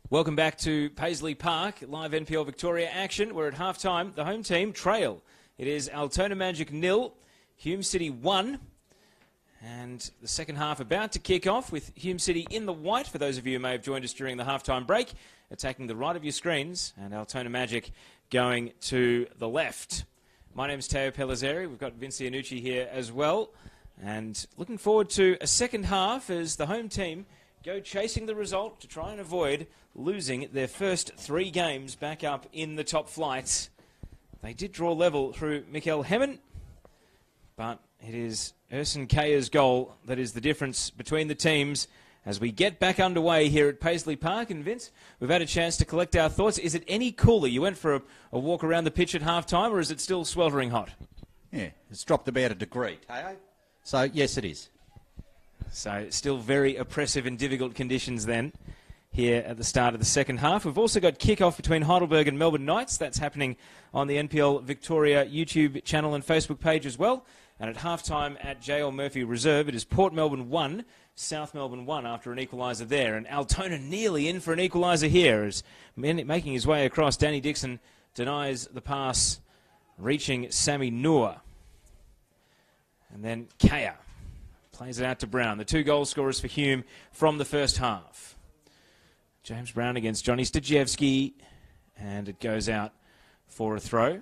Welcome back to Paisley Park, live NPL Victoria action. We're at half-time. The home team trail. It is Altona Magic 0, Hume City 1. And the second half about to kick off with Hume City in the white, for those of you who may have joined us during the half-time break, attacking the right of your screens, and Altona Magic going to the left. My name's Teo Pellizzeri. We've got Vince Iannucci here as well. And looking forward to a second half as the home team go chasing the result to try and avoid losing their first 3 games back up in the top flight. They did draw level through Mikael Hemmen, but it is Ersin Kaya's goal that is the difference between the teams as we get back underway here at Paisley Park. And Vince, we've had a chance to collect our thoughts. Is it any cooler? You went for a walk around the pitch at half-time, or is it still sweltering hot? Yeah, it's dropped about a degree, Teo. So, yes, it is. So, still very oppressive and difficult conditions then here at the start of the second half. We've also got kick-off between Heidelberg and Melbourne Knights. That's happening on the NPL Victoria YouTube channel and Facebook page as well. And at half-time at J.L. Murphy Reserve, it is Port Melbourne 1, South Melbourne 1 after an equaliser there. And Altona nearly in for an equaliser here as making his way across. Danny Dixon denies the pass, reaching Sammy Noor. And then Kaya plays it out to Brown. The 2 goal scorers for Hume from the first half. James Brown against Johnny Stajewski, and it goes out for a throw.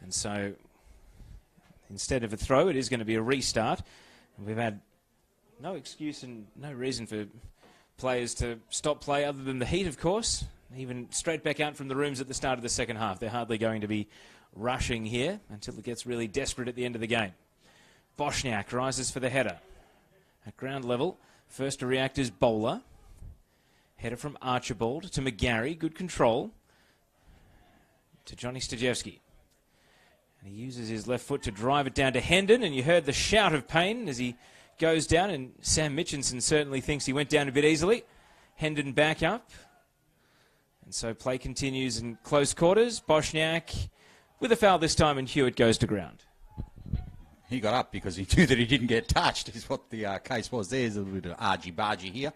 And so instead of a throw, it is going to be a restart. And we've had no excuse and no reason for players to stop play other than the heat, of course. Even straight back out from the rooms at the start of the second half. They're hardly going to be rushing here until it gets really desperate at the end of the game. Bosniak rises for the header. At ground level, first to react is Bowler. Header from Archibald to McGarry. Good control. To Johnny Stajewski. And he uses his left foot to drive it down to Hendon, and you heard the shout of pain as he goes down, and Sam Mitchinson certainly thinks he went down a bit easily. Hendon back up. And so play continues in close quarters. Bosniak with a foul this time, and Hewitt goes to ground. He got up because he knew that he didn't get touched, is what the case was. There's a little bit of argy-bargy here.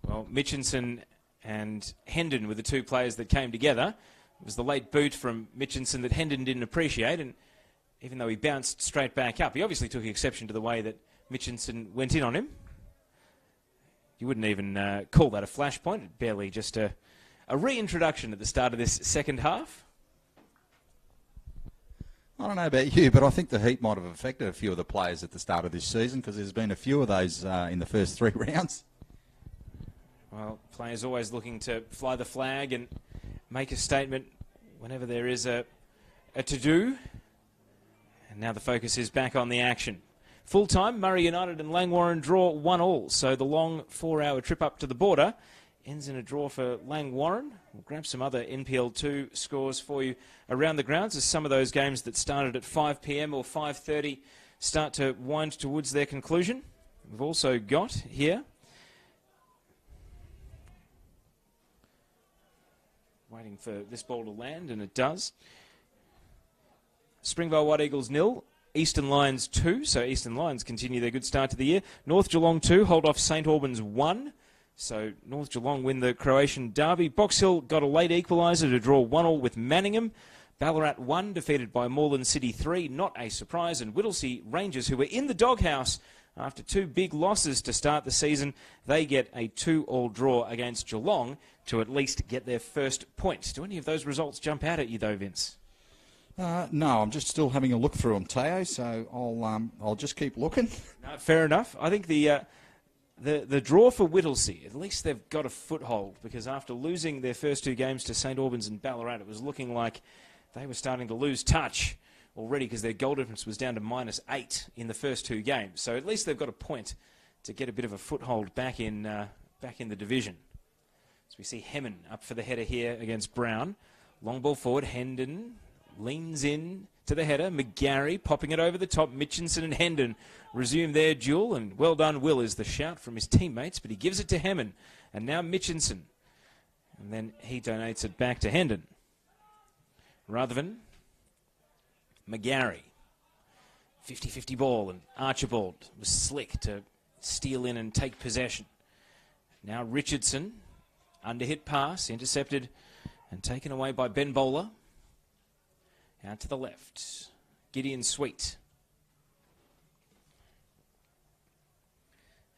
Well, Mitchinson and Hendon were the 2 players that came together. It was the late boot from Mitchinson that Hendon didn't appreciate, and even though he bounced straight back up, he obviously took exception to the way that Mitchinson went in on him. You wouldn't even call that a flashpoint. Barely just a reintroduction at the start of this second half. I don't know about you, but I think the heat might have affected a few of the players at the start of this season, because there's been a few of those in the first 3 rounds. Well, players always looking to fly the flag and make a statement whenever there is a to-do. And now the focus is back on the action. Full-time, Murray United and Langwarrin draw 1-1. So the long 4-hour trip up to the border ends in a draw for Langwarrin. We'll grab some other NPL 2 scores for you around the grounds as some of those games that started at 5 p.m. or 5:30 start to wind towards their conclusion. We've also got here, waiting for this ball to land, and it does. Springvale White Eagles 0, Eastern Lions 2, so Eastern Lions continue their good start to the year. North Geelong 2, hold off St Albans 1, so North Geelong win the Croatian derby. Box Hill got a late equaliser to draw 1-1 with Manningham. Ballarat 1, defeated by Moreland City 3, not a surprise. And Whittlesea Rangers, who were in the doghouse after 2 big losses to start the season, they get a 2-2 draw against Geelong to at least get their first point. Do any of those results jump out at you though, Vince? No, I'm just still having a look through them, Teo, so I'll just keep looking. No, fair enough. I think the draw for Whittlesea, at least they've got a foothold, because after losing their first 2 games to St Albans and Ballarat, it was looking like they were starting to lose touch already, because their goal difference was down to -8 in the first 2 games. So at least they've got a point to get a bit of a foothold back in the division. So we see Hemmen up for the header here against Brown. Long ball forward, Hendon leans in to the header. McGarry popping it over the top. Mitchinson and Hendon resume their duel, and well done, Will, is the shout from his teammates, but he gives it to Hemmon, and now Mitchinson. And then he donates it back to Hendon. Rutherford, McGarry. 50-50 ball, and Archibald was slick to steal in and take possession. Now Richardson, under-hit pass, intercepted and taken away by Ben Bowler. Out to the left, Gideon Sweet.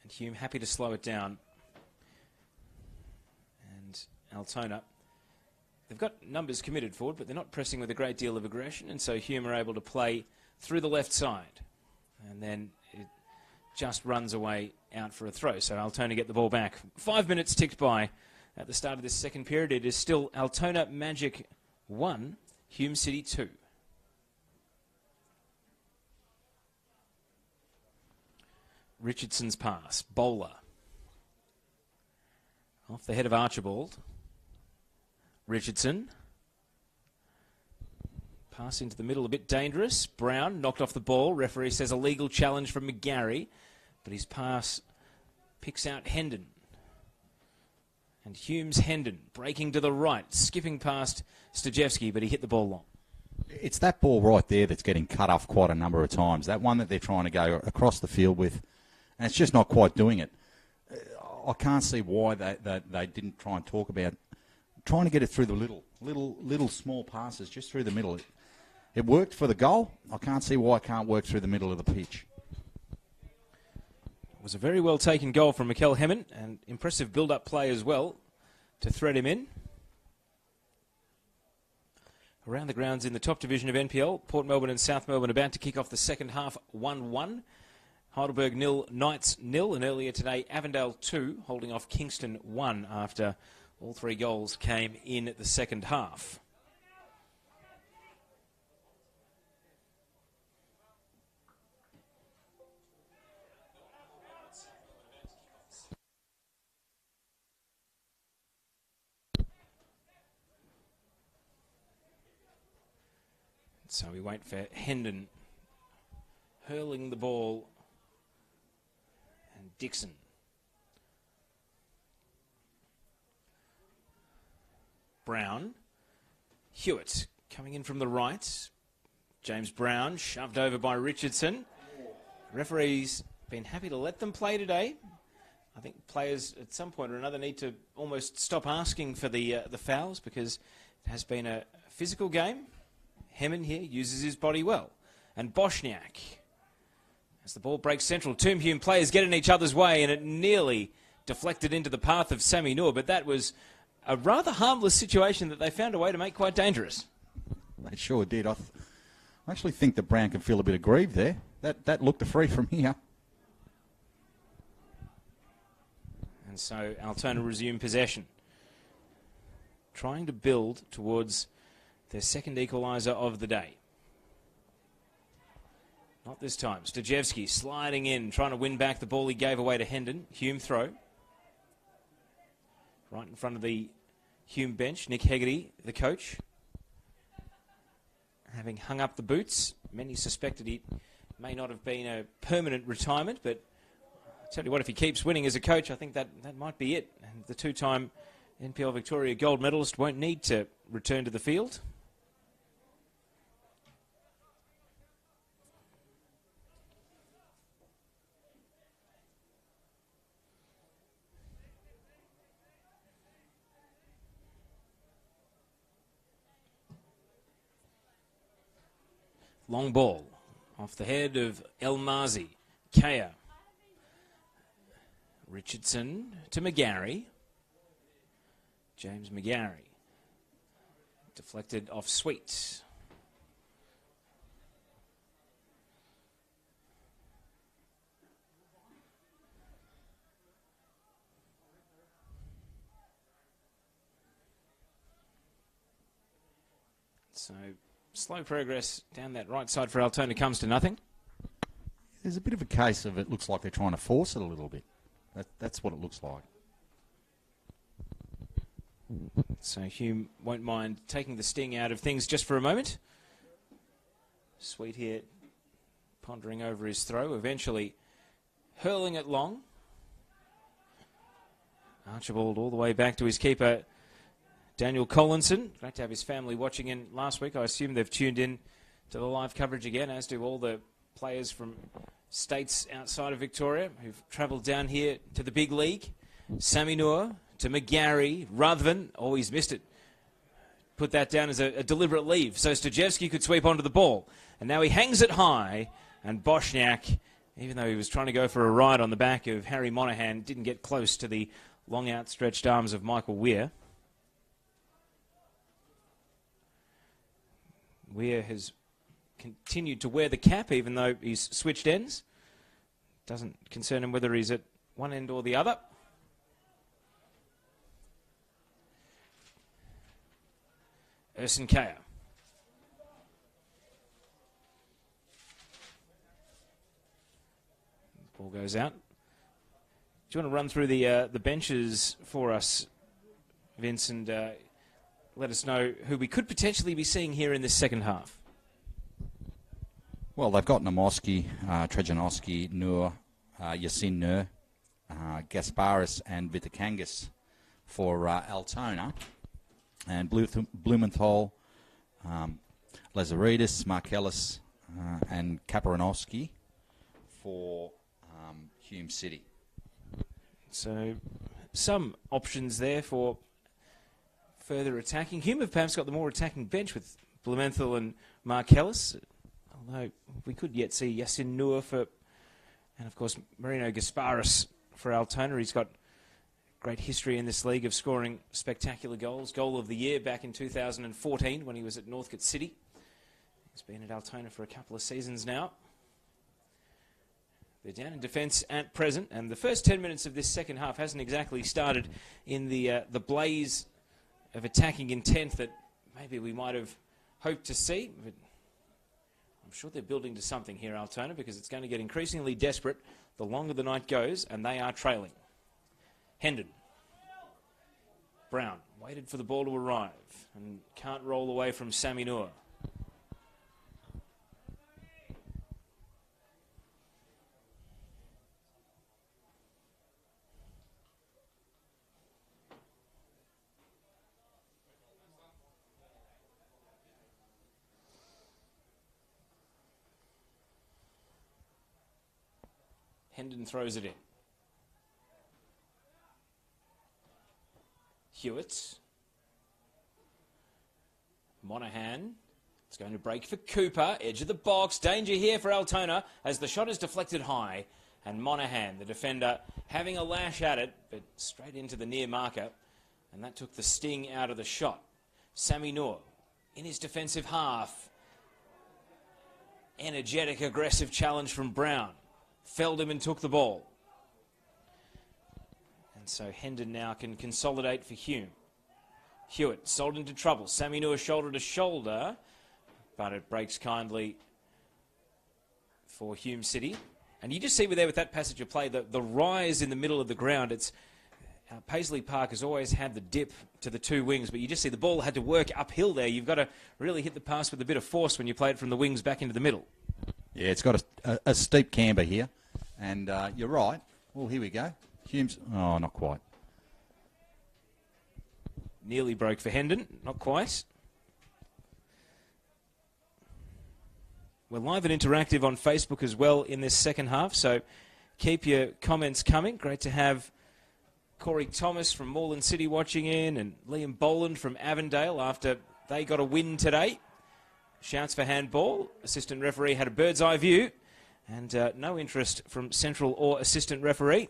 And Hume happy to slow it down. And Altona, they've got numbers committed forward, but they're not pressing with a great deal of aggression, and so Hume are able to play through the left side. And then it just runs away out for a throw. So Altona get the ball back. 5 minutes ticked by at the start of this second period. It is still Altona Magic 1, Hume City 2. Richardson's pass. Bowler. Off the head of Archibald. Richardson. Pass into the middle, a bit dangerous. Brown knocked off the ball. Referee says a legal challenge from McGarry. But his pass picks out Hendon. And Hume's Hendon breaking to the right, skipping past Stajewski, but he hit the ball long. It's that ball right there that's getting cut off quite a number of times. That one that they're trying to go across the field with, and it's just not quite doing it. I can't see why they didn't try and talk about trying to get it through the little small passes just through the middle. It worked for the goal. I can't see why it can't work through the middle of the pitch. It was a very well taken goal from Mikel Hemmon, and impressive build-up play as well to thread him in. Around the grounds in the top division of NPL, Port Melbourne and South Melbourne about to kick off the second half 1-1. Heidelberg 0, Knights 0, and earlier today Avondale 2, holding off Kingston 1 after all three goals came in the second half. So we wait for Hendon hurling the ball, and Dixon. Brown. Hewitt coming in from the right. James Brown shoved over by Richardson. Referees been happy to let them play today. I think players at some point or another need to almost stop asking for the fouls, because it has been a physical game. Hemmon here uses his body well. And Boschniak, as the ball breaks central, two Hume players get in each other's way, and it nearly deflected into the path of Sammy Noor, but that was a rather harmless situation that they found a way to make quite dangerous. They sure did. I actually think that Brown can feel a bit aggrieved there. That looked a free from here. And so Altona resume possession, trying to build towards their second equaliser of the day. Not this time. Stajewski sliding in, trying to win back the ball he gave away to Hendon. Hume throw. Right in front of the Hume bench. Nick Hegarty, the coach, having hung up the boots. Many suspected it may not have been a permanent retirement, but I'll tell you what, if he keeps winning as a coach, I think that might be it. And the two-time NPL Victoria gold medalist won't need to return to the field. Long ball off the head of El Mazi. Kaya. Richardson to McGarry. James McGarry. Deflected off Sweet. So slow progress down that right side for Altona comes to nothing. There's a bit of a case of it looks like they're trying to force it a little bit. That's what it looks like. So Hume won't mind taking the sting out of things just for a moment. Sweet here, pondering over his throw, eventually hurling it long. Archibald all the way back to his keeper, Daniel Collinson. Great to have his family watching in last week. I assume they've tuned in to the live coverage again, as do all the players from states outside of Victoria who've travelled down here to the big league. Sammy Noor to McGarry. Ruthven, oh, he's missed it. Put that down as a deliberate leave. So Stojevski could sweep onto the ball. And now he hangs it high. And Boshniak, even though he was trying to go for a ride on the back of Harry Monaghan, didn't get close to the long outstretched arms of Michael Weir. Weir has continued to wear the cap, even though he's switched ends. Doesn't concern him whether he's at one end or the other. Urson Kaya. Ball goes out. Do you want to run through the benches for us, Vince, and let us know who we could potentially be seeing here in this second half? Well, they've got Namoski, Trejanowski, Noor, Yasin Nur, Gasparis and Vitakangas for Altona. And Blumenthal, Lazaridis, Markellis and Kaparanowski for Hume City. So some options there for further attacking. Hume have perhaps got the more attacking bench with Blumenthal and Markellis, although we could yet see Yasin Nur for, and of course Marino Gasparis for Altona. He's got great history in this league of scoring spectacular goals. Goal of the year back in 2014 when he was at Northcote City. He's been at Altona for a couple of seasons now. They're down in defence at present, and the first 10 minutes of this second half hasn't exactly started in the blaze of attacking intent that maybe we might have hoped to see. But I'm sure they're building to something here, Altona, because it's going to get increasingly desperate the longer the night goes, and they are trailing. Hendon. Brown waited for the ball to arrive and can't roll away from Sammy Noor. Hendon throws it in. Hewitt. Monaghan. It's going to break for Cooper. Edge of the box. Danger here for Altona as the shot is deflected high. And Monaghan, the defender, having a lash at it, but straight into the near marker. And that took the sting out of the shot. Sammy Noor in his defensive half. Energetic, aggressive challenge from Brown. Felled him and took the ball. And so Hendon now can consolidate for Hume. Hewitt sold into trouble. Sammy Noor shoulder to shoulder, but it breaks kindly for Hume City. And you just see there with that passage of play, the rise in the middle of the ground. It's Paisley Park has always had the dip to the two wings, but you just see the ball had to work uphill there. You've got to really hit the pass with a bit of force when you play it from the wings back into the middle. Yeah, it's got a steep camber here, and you're right. Well, here we go. Hume's, oh, not quite. Nearly broke for Hendon, not quite. We're live and interactive on Facebook as well in this second half, so keep your comments coming. Great to have Corey Thomas from Moreland City watching in, and Liam Boland from Avondale after they got a win today. Shouts for handball. Assistant referee had a bird's eye view, and no interest from central or assistant referee.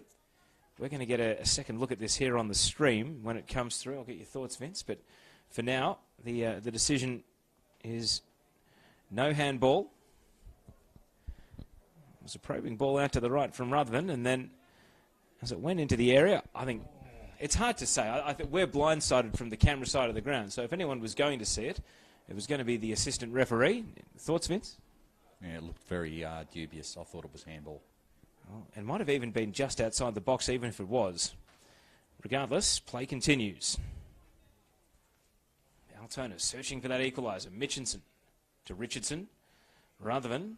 We're going to get a second look at this here on the stream when it comes through. I'll get your thoughts, Vince. But for now, the decision is no handball. It was a probing ball out to the right from Ruthven, and then as it went into the area, I think it's hard to say. I think we're blindsided from the camera side of the ground. So if anyone was going to see it, it was going to be the assistant referee. Thoughts, Vince? Yeah, it looked very dubious. I thought it was handball. Oh, it might have even been just outside the box, even if it was. Regardless, play continues. Altona searching for that equaliser. Mitchinson to Richardson. Rutherford.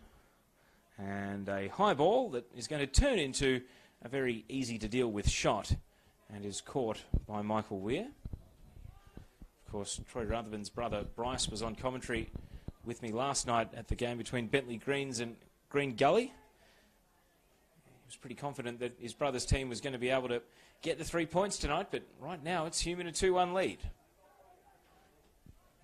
And a high ball that is going to turn into a very easy to deal with shot and is caught by Michael Weir. Of course, Troy Rutherford's brother Bryce was on commentary with me last night at the game between Bentley Greens and Green Gully. He was pretty confident that his brother's team was going to be able to get the 3 points tonight, but right now it's Hume in a 2-1 lead.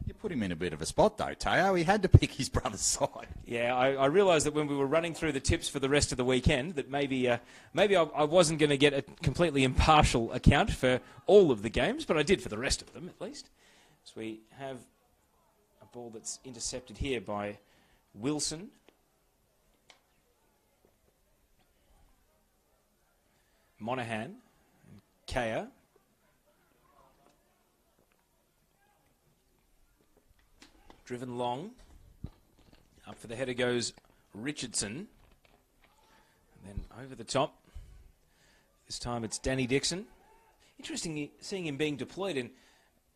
You put him in a bit of a spot, though, Teo. He had to pick his brother's side. Yeah, I realised that when we were running through the tips for the rest of the weekend that maybe I wasn't going to get a completely impartial account for all of the games, but I did for the rest of them, at least. So we have a ball that's intercepted here by Wilson. Monahan and Kaya. Driven long. Up for the header goes Richardson. And then over the top. This time it's Danny Dixon. Interesting seeing him being deployed in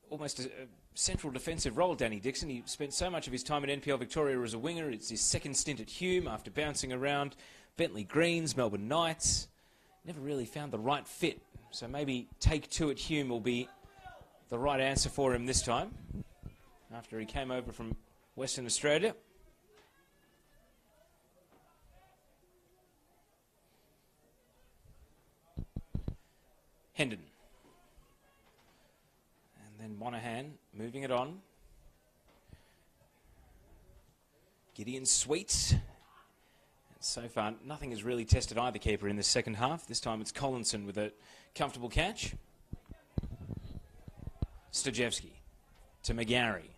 almost a central defensive role, Danny Dixon. He spent so much of his time at NPL Victoria as a winger. It's his second stint at Hume after bouncing around Bentley Greens, Melbourne Knights. Never really found the right fit. So maybe take two at Hume will be the right answer for him this time, after he came over from Western Australia. Hendon. And then Monahan moving it on. Gideon Sweets. And so far, nothing has really tested either keeper in the second half. This time it's Collinson with a comfortable catch. Stojewski to McGarry.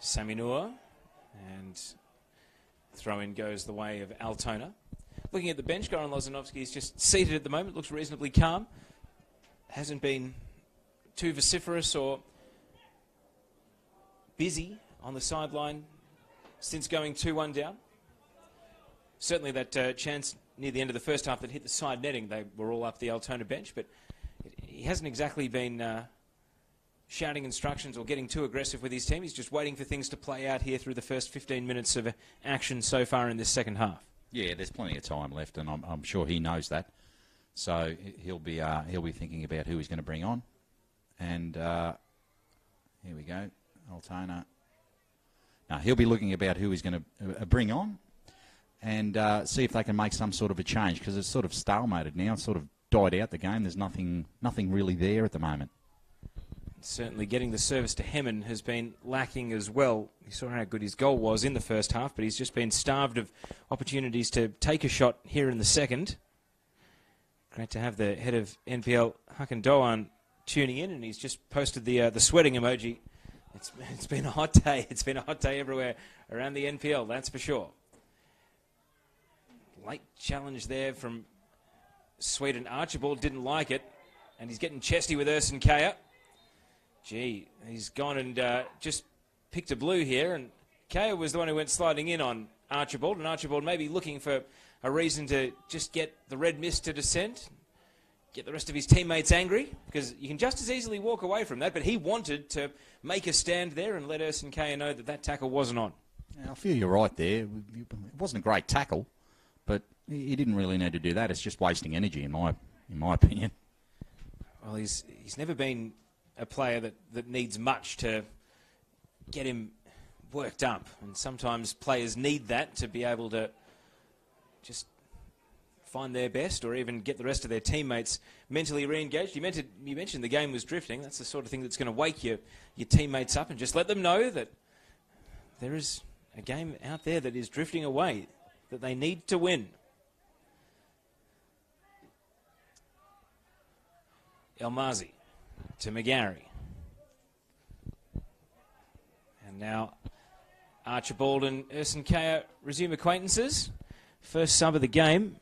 Saminua, and throw-in goes the way of Altona. Looking at the bench, Goran Lozanovsky is just seated at the moment, looks reasonably calm. Hasn't been too vociferous or busy on the sideline since going 2-1 down. Certainly that chance near the end of the first half that hit the side netting, they were all up the Altona bench, but he hasn't exactly been shouting instructions or getting too aggressive with his team. He's just waiting for things to play out here through the first 15 minutes of action so far in this second half. Yeah, there's plenty of time left, and I'm sure he knows that. So he'll be thinking about who he's going to bring on. And here we go, Altona. Now he'll be looking about who he's going to bring on, and see if they can make some sort of a change, because it's sort of stalemated now. It's sort of died out the game. There's nothing really there at the moment. Certainly getting the service to Hemmen has been lacking as well. You saw how good his goal was in the first half, but he's just been starved of opportunities to take a shot here in the second. Great to have the head of NPL, Hakan Doan, tuning in, and he's just posted the sweating emoji. It's been a hot day. It's been a hot day everywhere around the NPL, that's for sure. Late challenge there from Sweden. Archibald didn't like it, and he's getting chesty with Urson Kaya. Gee, he's gone and just picked a blue here, and Kaya was the one who went sliding in on Archibald, and Archibald maybe looking for a reason to just get the red mist to descent, get the rest of his teammates angry, because you can just as easily walk away from that, but he wanted to make a stand there and let Urson Kaya know that that tackle wasn't on. Yeah, I feel you're right there. It wasn't a great tackle, but he didn't really need to do that. It's just wasting energy, in my opinion. Well, he's never been a player that needs much to get him worked up, and sometimes players need that to be able to just find their best or even get the rest of their teammates mentally re-engaged. You mentioned the game was drifting. That's the sort of thing that's going to wake your teammates up and just let them know that there is a game out there that is drifting away, that they need to win. Elmazi to McGarry. And now Archibald and Urson Kaya resume acquaintances. First sub of the game.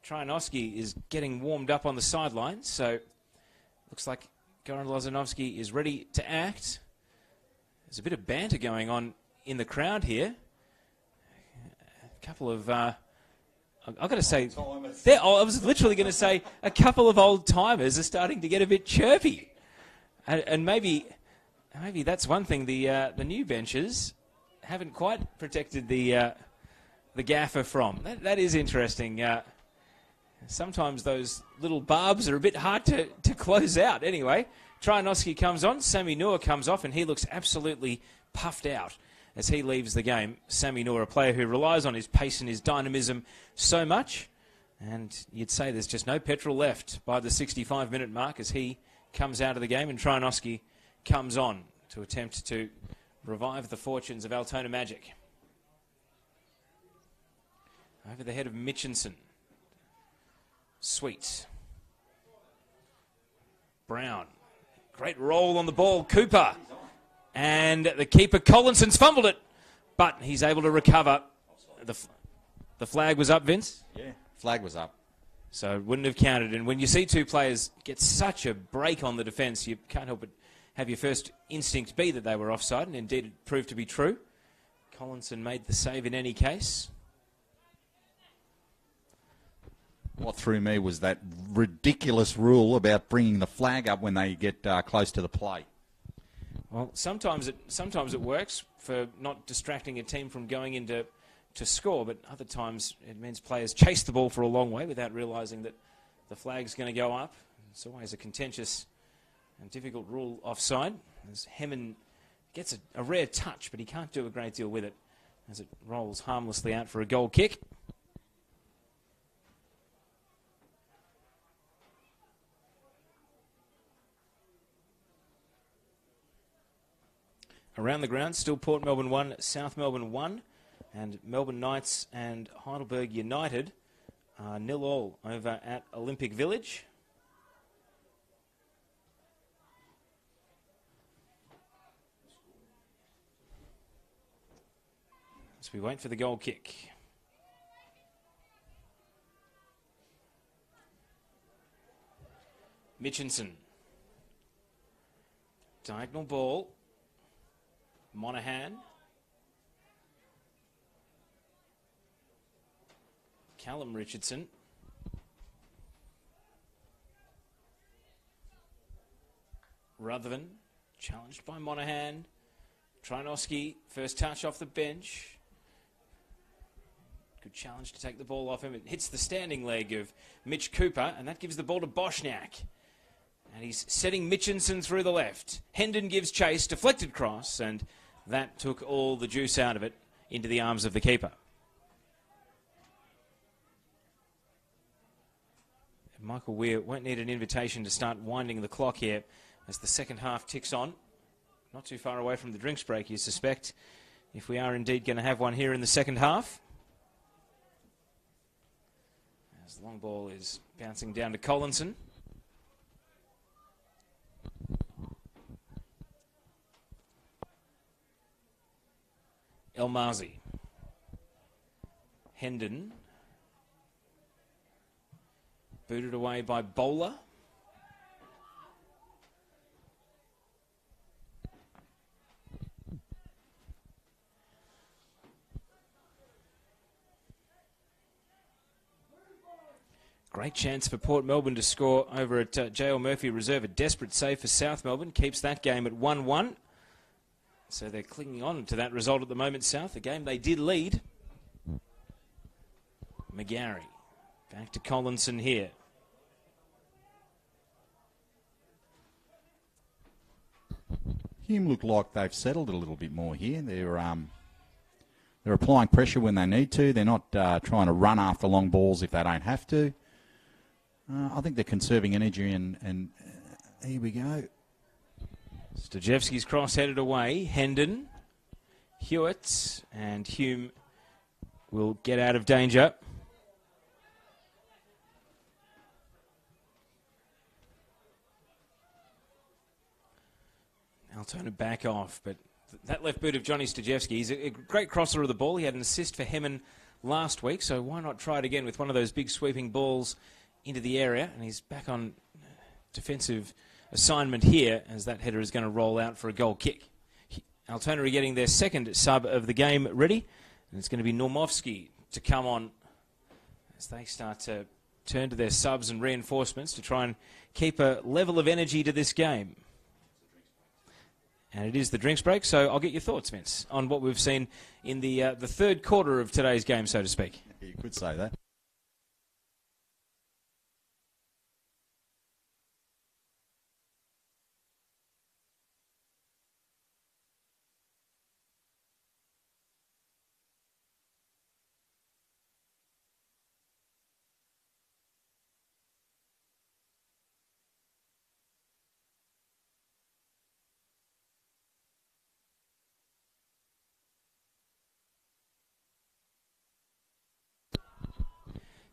Trajanoski is getting warmed up on the sidelines, so looks like Goran Lozanovsky is ready to act. There's a bit of banter going on in the crowd here. A couple of I've got to say, I was literally going to say a couple of old timers are starting to get a bit chirpy, and maybe maybe that's one thing the new benches haven't quite protected the gaffer from. That is interesting. Sometimes those little barbs are a bit hard to close out. Anyway, Trajanoski comes on, Sammy Noor comes off, and he looks absolutely puffed out as he leaves the game. Sammy Noor, a player who relies on his pace and his dynamism so much, and you'd say there's just no petrol left by the 65-minute mark as he comes out of the game, and Trajanoski comes on to attempt to revive the fortunes of Altona Magic. Over the head of Mitchinson. Sweet. Brown. Great roll on the ball. Cooper. And the keeper, Collinson's fumbled it. But he's able to recover. The flag was up, Vince? Yeah, flag was up. So it wouldn't have counted. And when you see two players get such a break on the defence, you can't help but have your first instinct be that they were offside. And indeed it proved to be true. Collinson made the save in any case. What threw me was that ridiculous rule about bringing the flag up when they get close to the play. Well, sometimes it works for not distracting a team from going into score, but other times it means players chase the ball for a long way without realising that the flag's going to go up. It's always a contentious and difficult rule offside, as Hemmen gets a rare touch, but he can't do a great deal with it as it rolls harmlessly out for a goal kick. Around the ground, still Port Melbourne 1, South Melbourne 1, and Melbourne Knights and Heidelberg United are 0-0 over at Olympic Village. As we wait for the goal kick. Mitchinson. Diagonal ball. Monahan. Callum Richardson. Rutherford, challenged by Monahan. Trajanoski, first touch off the bench. Good challenge to take the ball off him. It hits the standing leg of Mitch Cooper, and that gives the ball to Boschniak. And he's setting Mitchinson through the left. Hendon gives chase, deflected cross, and that took all the juice out of it into the arms of the keeper. And Michael Weir won't need an invitation to start winding the clock here as the second half ticks on. Not too far away from the drinks break, you suspect, if we are indeed going to have one here in the second half. As the long ball is bouncing down to Collinson. El Mazi. Hendon. Booted away by Bowler. Great chance for Port Melbourne to score over at J.L. Murphy Reserve. A desperate save for South Melbourne. Keeps that game at 1-1. So they're clinging on to that result at the moment, South. A game they did lead. McGarry. Back to Collinson here. Hume look like they've settled a little bit more here. They're applying pressure when they need to. They're not trying to run after long balls if they don't have to. I think they're conserving energy, and here we go. Stojevski's cross headed away. Hendon, Hewitt, and Hume will get out of danger. Altona back off, but that left boot of Johnny Stojevski, he's a great crosser of the ball. He had an assist for Hemmen last week, so why not try it again with one of those big sweeping balls into the area? And he's back on defensive assignment here as that header is going to roll out for a goal kick. Altona are getting their second sub of the game ready, and it's going to be Normovsky to come on as they start to turn to their subs and reinforcements to try and keep a level of energy to this game. And it is the drinks break, so I'll get your thoughts, Vince, on what we've seen in the third quarter of today's game, so to speak. You could say that.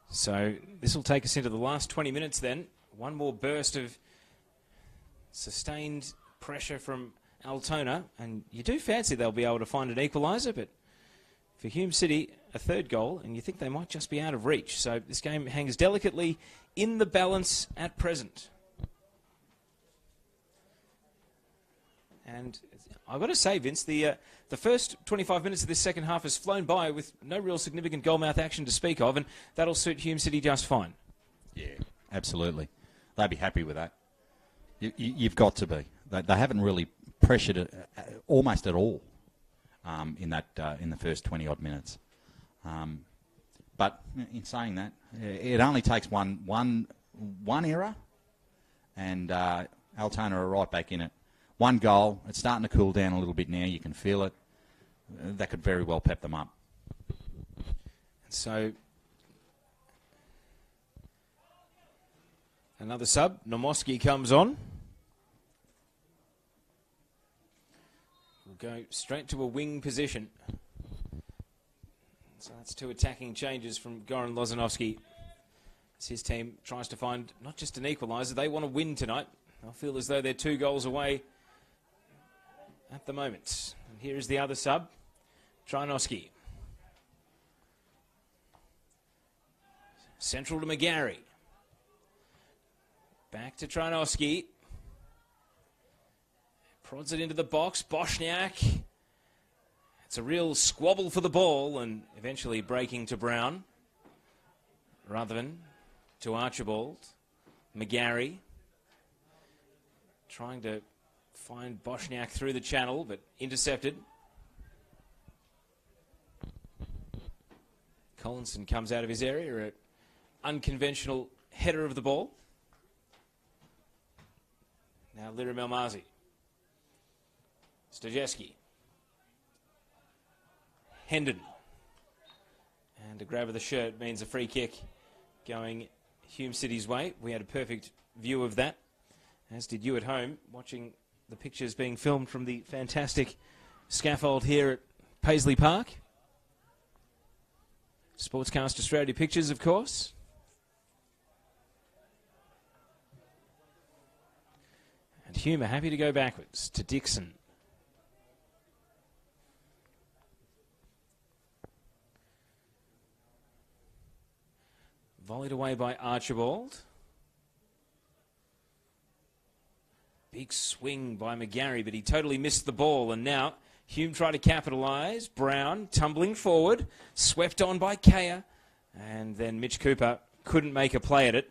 So this will take us into the last 20 minutes then. One more burst of sustained pressure from Altona, and you do fancy they'll be able to find an equaliser, but for Hume City, a third goal, and you think they might just be out of reach. So this game hangs delicately in the balance at present. And I've got to say, Vince, the first 25 minutes of this second half has flown by with no real significant goalmouth action to speak of, and that'll suit Hume City just fine. Yeah, absolutely. They'll be happy with that. You've got to be. They haven't really pressured it almost at all in the first 20-odd minutes. But in saying that, it only takes one error, and Altona are right back in it. One goal, it's starting to cool down a little bit now. You can feel it. That could very well pep them up. So, another sub. Nomoski comes on. We'll go straight to a wing position. So that's two attacking changes from Goran Lozanovsky. As his team tries to find not just an equaliser, they want to win tonight. They'll feel as though they're 2 goals away at the moment. And here is the other sub, Trinoski. Central to McGarry. Back to Trinoski. Prods it into the box. Boschniak. It's a real squabble for the ball, and eventually breaking to Brown. Rutherford to Archibald. McGarry. Trying to find Boschniak through the channel, but intercepted. Collinson comes out of his area, an unconventional header of the ball. Now Lira Melmazi. Stojewski. Hendon. And a grab of the shirt means a free kick going Hume City's way. We had a perfect view of that, as did you at home, watching the pictures being filmed from the fantastic scaffold here at Paisley Park. Sportscast Australia Pictures, of course. And Hume are happy to go backwards to Dixon. Volleyed away by Archibald. Big swing by McGarry, but he totally missed the ball. And now Hume tried to capitalise. Brown tumbling forward, swept on by Kaya. And then Mitch Cooper couldn't make a play at it.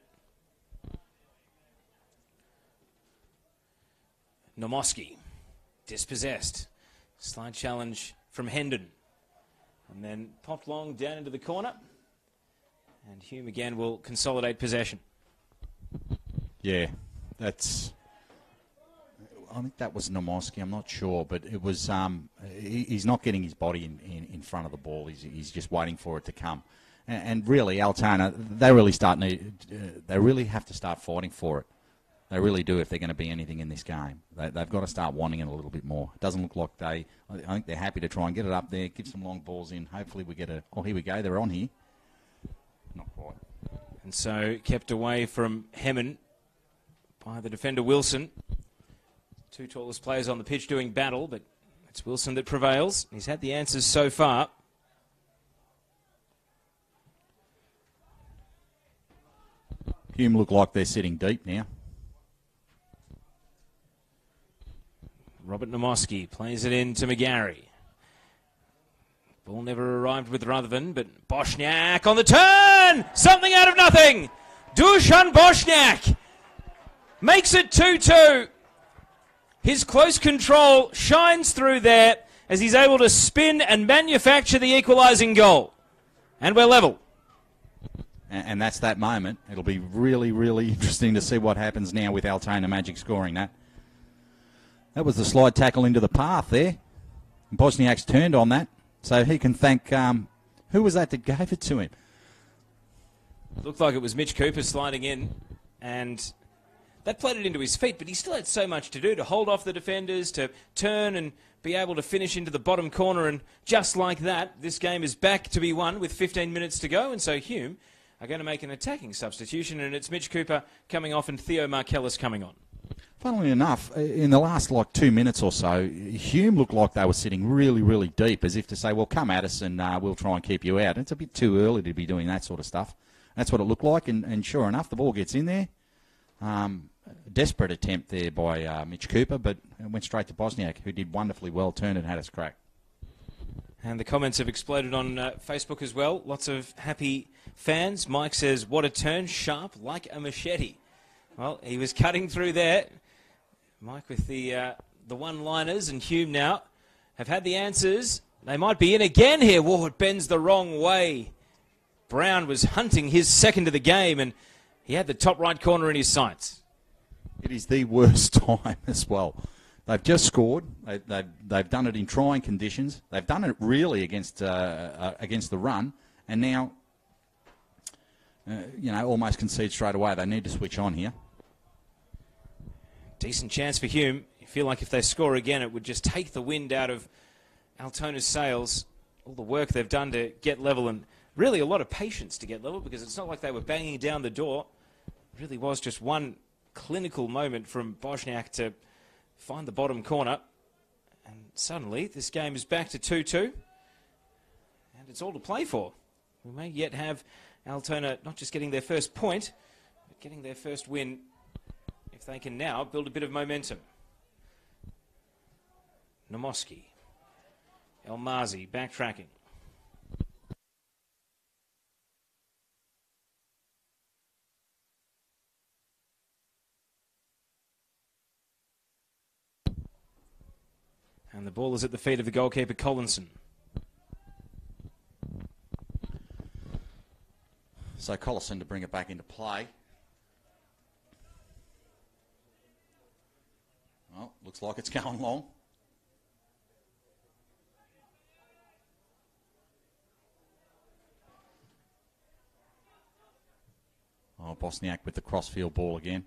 Nomoski, dispossessed. Slide challenge from Hendon. And then popped long down into the corner. And Hume again will consolidate possession. Yeah, that's... I think that was Nomoski, I'm not sure, but it was. He's not getting his body in front of the ball. He's just waiting for it to come. And really, Altona, they really have to start fighting for it. They really do if they're going to be anything in this game. They've got to start wanting it a little bit more. It doesn't look like I think they're happy to try and get it up there, give some long balls in. Hopefully we get a... Oh, here we go. They're on here. Not quite. And so kept away from Hemmon by the defender Wilson. 2 tallest players on the pitch doing battle, but it's Wilson that prevails. He's had the answers so far. Hume look like they're sitting deep now. Robert Nomoski plays it in to McGarry. Ball never arrived with Rutherford, but Boschniak on the turn! Something out of nothing! Dusan Boschniak makes it 2-2. His close control shines through there as he's able to spin and manufacture the equalising goal. And we're level. And that's that moment. It'll be really, really interesting to see what happens now with Altona Magic scoring that. That was the slide tackle into the path there. And Bosniak's turned on that, so he can thank... who was that gave it to him? Looked like it was Mitch Cooper sliding in, and that played it into his feet, but he still had so much to do, to hold off the defenders, to turn and be able to finish into the bottom corner, and just like that, this game is back to be won with 15 minutes to go, and so Hume are going to make an attacking substitution, and it's Mitch Cooper coming off and Theo Markellis coming on. Funnily enough, in the last 2 minutes or so, Hume looked like they were sitting really, really deep, as if to say, well, come at us and we'll try and keep you out. It's a bit too early to be doing that sort of stuff. That's what it looked like, and sure enough, the ball gets in there. Desperate attempt there by Mitch Cooper, but it went straight to Bosniak, who did wonderfully well, turned and had us crack. And the comments have exploded on Facebook as well. Lots of happy fans. Mike says, what a turn, sharp like a machete. Well, he was cutting through there. Mike with the one-liners, and Hume now have had the answers. They might be in again here. Whoa, it bends the wrong way. Brown was hunting his second of the game, and he had the top right corner in his sights. It is the worst time as well. They've just scored. They've done it in trying conditions. They've done it really against the run, and now, almost concede straight away. They need to switch on here. Decent chance for Hume. You feel like if they score again, it would just take the wind out of Altona's sails. All the work they've done to get level, and really a lot of patience to get level, because it's not like they were banging down the door. It really was just one clinical moment from Bosniak to find the bottom corner. And suddenly this game is back to 2-2. And it's all to play for. We may yet have Altona not just getting their first point, but getting their first win, if they can now build a bit of momentum. Nomoski. El Mazi backtracking. And the ball is at the feet of the goalkeeper, Collinson. So Collison to bring it back into play. Well, looks like it's going long. Oh, Bosniak with the crossfield ball again.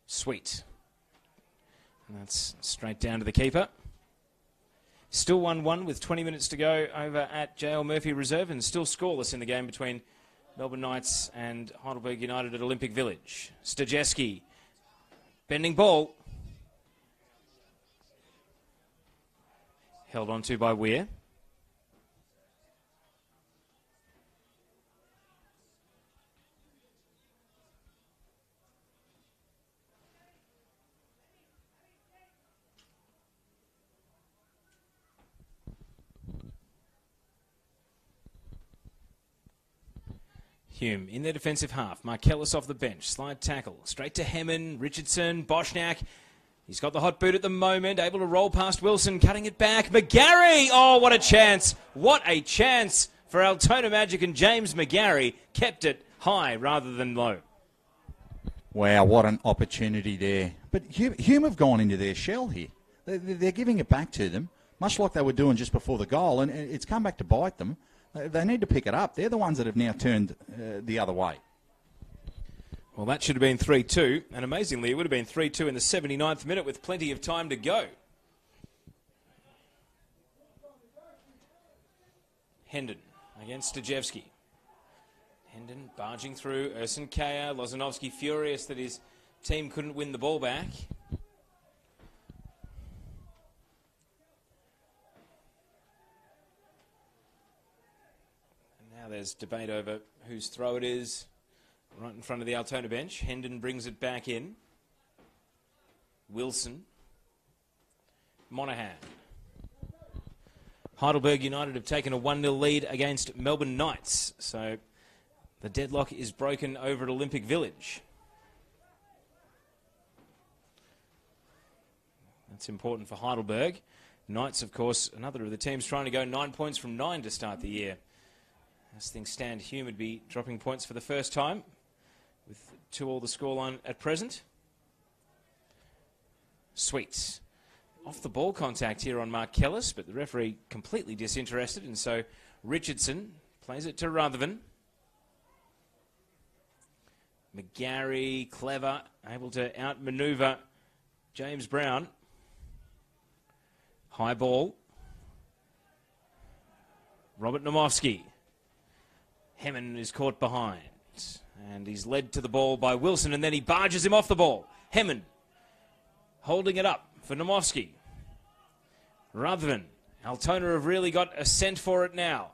Sweet. And that's straight down to the keeper. Still 1-1 with 20 minutes to go over at JL Murphy Reserve, and still scoreless in the game between Melbourne Knights and Heidelberg United at Olympic Village. Stajeski, bending ball. Held on to by Weir. Hume in their defensive half. Markellis off the bench. Slide tackle. Straight to Hemmen. Richardson. Bosniak. He's got the hot boot at the moment. Able to roll past Wilson. Cutting it back. McGarry. Oh, what a chance. What a chance for Altona Magic, and James McGarry kept it high rather than low. Wow, what an opportunity there. But Hume have gone into their shell here. They're giving it back to them, much like they were doing just before the goal, and it's come back to bite them. They need to pick it up. They're the ones that have now turned the other way. Well, that should have been 3-2, and amazingly, it would have been 3-2 in the 79th minute with plenty of time to go. Hendon against Stajevski. Hendon barging through. Ersin Kaya. Lozanovsky furious that his team couldn't win the ball back. There's debate over whose throw it is right in front of the Altona bench. Hendon brings it back in. Wilson. Monaghan. Heidelberg United have taken a 1-0 lead against Melbourne Knights. So the deadlock is broken over at Olympic Village. That's important for Heidelberg. Knights, of course, another of the teams trying to go 9 points from 9 to start the year. As things stand, Hume would be dropping points for the first time, with 2-2 the scoreline at present. Sweets. Off the ball contact here on Mark Kellis, but the referee completely disinterested, and so Richardson plays it to Rutherford. McGarry, clever, able to outmaneuver James Brown. High ball. Robert Nomofsky. Hemmen is caught behind, and he's led to the ball by Wilson, and then he barges him off the ball. Hemmen holding it up for Nomofsky. Rutherford. Altona have really got a scent for it now.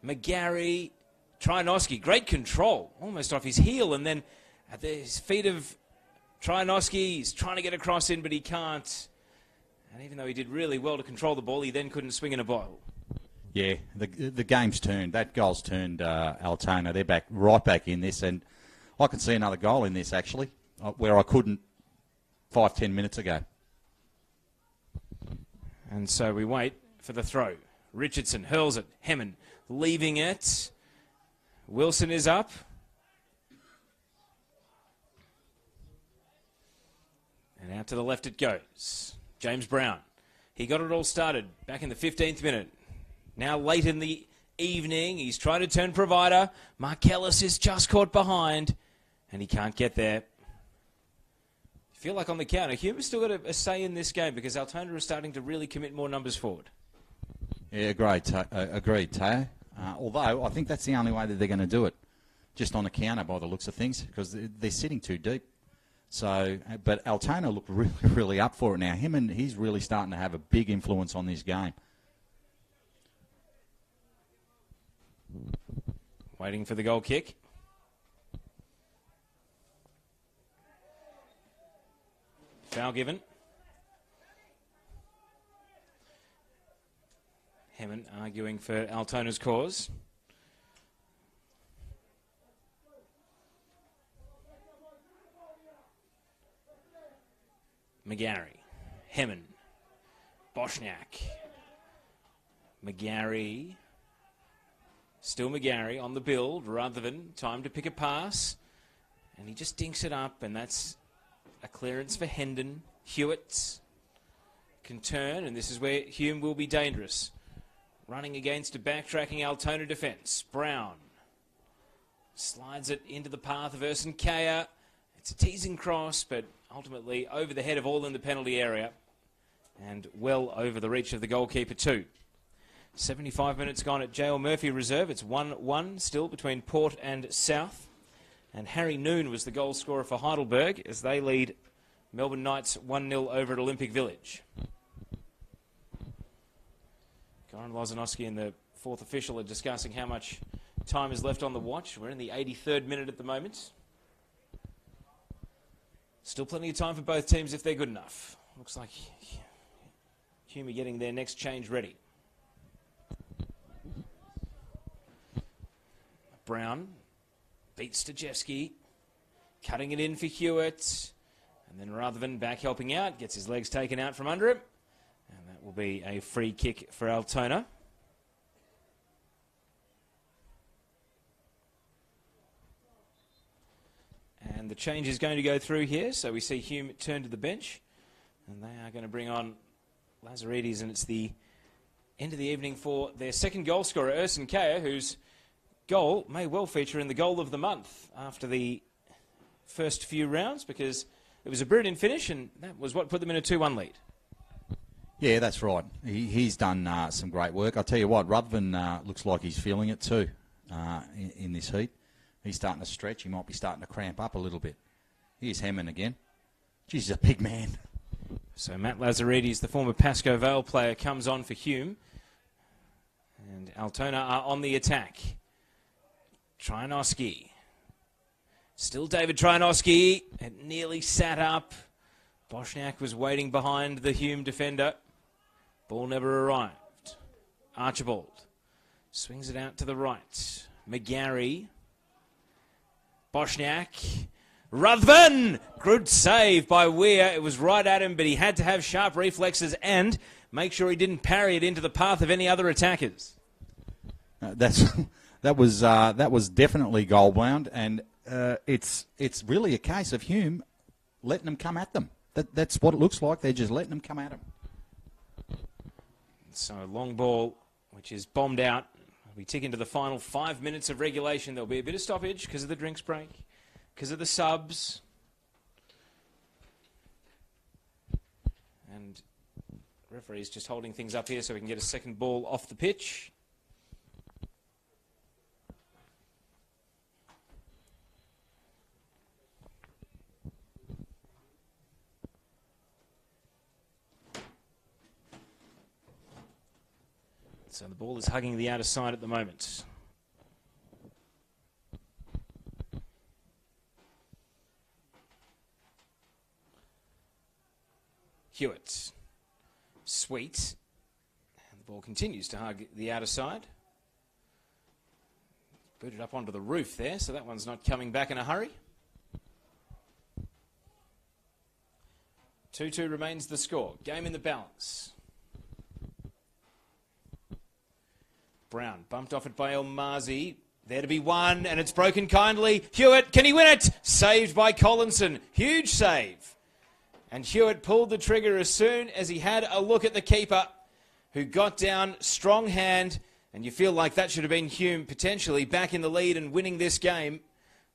McGarry, Tryanoski, great control, almost off his heel, and then at the feet of Tryanoski, he's trying to get a cross in, but he can't. And even though he did really well to control the ball, he then couldn't swing in a bottle. Yeah, the game's turned. That goal's turned Altona. They're right back in this, and I can see another goal in this, actually, where I couldn't 5-10 minutes ago. And so we wait for the throw. Richardson hurls it. Hemmen leaving it. Wilson is up. And out to the left it goes. James Brown. He got it all started back in the 15th minute. Now late in the evening, he's trying to turn provider. Markellis is just caught behind, and he can't get there. I feel like on the counter, Hume has still got a say in this game because Altona is starting to really commit more numbers forward. Yeah, agreed, Teo. Although I think that's the only way that they're going to do it, just on a counter by the looks of things, because they're sitting too deep. So, but Altona look really, really up for it now. He's really starting to have a big influence on this game. Waiting for the goal kick. Foul given. Hemmen arguing for Altona's cause. McGarry. Hemmen. Boschniak. McGarry. Still McGarry on the build. Rutherford, time to pick a pass. And he just dinks it up, and that's a clearance for Hendon. Hewitt can turn, and this is where Hume will be dangerous. Running against a backtracking Altona defence. Brown slides it into the path of Urson Kaya. It's a teasing cross, but ultimately over the head of all in the penalty area and well over the reach of the goalkeeper too. 75 minutes gone at J.L. Murphy Reserve. It's 1-1 still between Port and South. And Harry Noon was the goal scorer for Heidelberg as they lead Melbourne Knights 1-0 over at Olympic Village. Goran Lozanowski and the fourth official are discussing how much time is left on the watch. We're in the 83rd minute at the moment. Still plenty of time for both teams if they're good enough. Looks like Hume are getting their next change ready. Brown beats Stajewski, cutting it in for Hewitt, and then Rutherford back helping out, gets his legs taken out from under him, and that will be a free kick for Altona. And the change is going to go through here, so we see Hume turn to the bench, and they are going to bring on Lazaridis, and it's the end of the evening for their second goal scorer, Urson Kaya, whose goal may well feature in the goal of the month after the first few rounds, because it was a brilliant finish, and that was what put them in a 2-1 lead. Yeah, that's right. He's done some great work. I'll tell you what, Rutherford looks like he's feeling it too in this heat. He's starting to stretch. He might be starting to cramp up a little bit. Here's Hemmen again. Geez, he's a big man. So Matt Lazaridis, the former Pascoe Vale player, comes on for Hume. And Altona are on the attack. Tryanoski. Still David Tryanoski. It nearly sat up. Boschniak was waiting behind the Hume defender. Ball never arrived. Archibald swings it out to the right. McGarry. Boshniak. Ruthven! Good save by Weir. It was right at him, but he had to have sharp reflexes and make sure he didn't parry it into the path of any other attackers. That was definitely goal bound, and it's really a case of Hume letting them come at them. That's what it looks like. They're just letting them come at them. So long ball, which is bombed out. We tick into the final 5 minutes of regulation. There'll be a bit of stoppage because of the drinks break, because of the subs. And the referee's just holding things up here so we can get a second ball off the pitch. So the ball is hugging the outer side at the moment. Hewitt. Sweet. And the ball continues to hug the outer side. Booted up onto the roof there, so that one's not coming back in a hurry. 2-2 remains the score. Game in the balance. Brown bumped off it by El Mazi. There to be one, and it's broken kindly. Hewitt, can he win it? Saved by Collinson. Huge save. And Hewitt pulled the trigger as soon as he had a look at the keeper, who got down, strong hand, and you feel like that should have been Hume potentially back in the lead and winning this game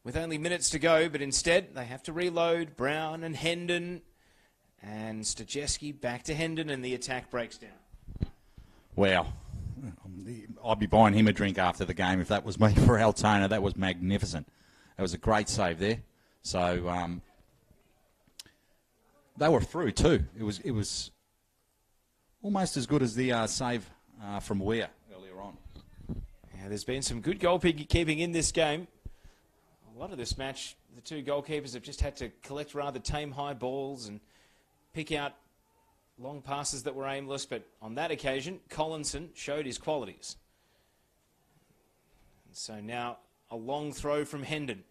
with only minutes to go, but instead they have to reload. Brown and Hendon, and Stajeski back to Hendon, and the attack breaks down. Wow. I'd be buying him a drink after the game if that was me for Altona. That was magnificent. That was a great save there. So they were through too. It was almost as good as the save from Weir earlier on. Yeah, there's been some good goalkeeping in this game. A lot of this match, the two goalkeepers have just had to collect rather tame high balls and pick out long passes that were aimless, but on that occasion, Collinson showed his qualities. And so now a long throw from Hendon.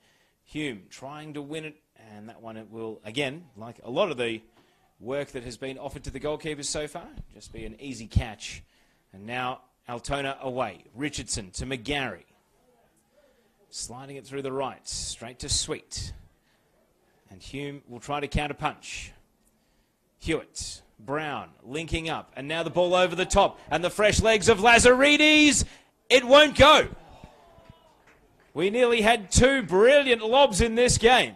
Hume trying to win it, and that one it will, again, like a lot of the work that has been offered to the goalkeepers so far, just be an easy catch. And now Altona away. Richardson to McGarry. Sliding it through the right, straight to Sweet. And Hume will try to counter-punch. Hewitt. Brown linking up, and now the ball over the top, and the fresh legs of Lazaridis. It won't go. We nearly had two brilliant lobs in this game.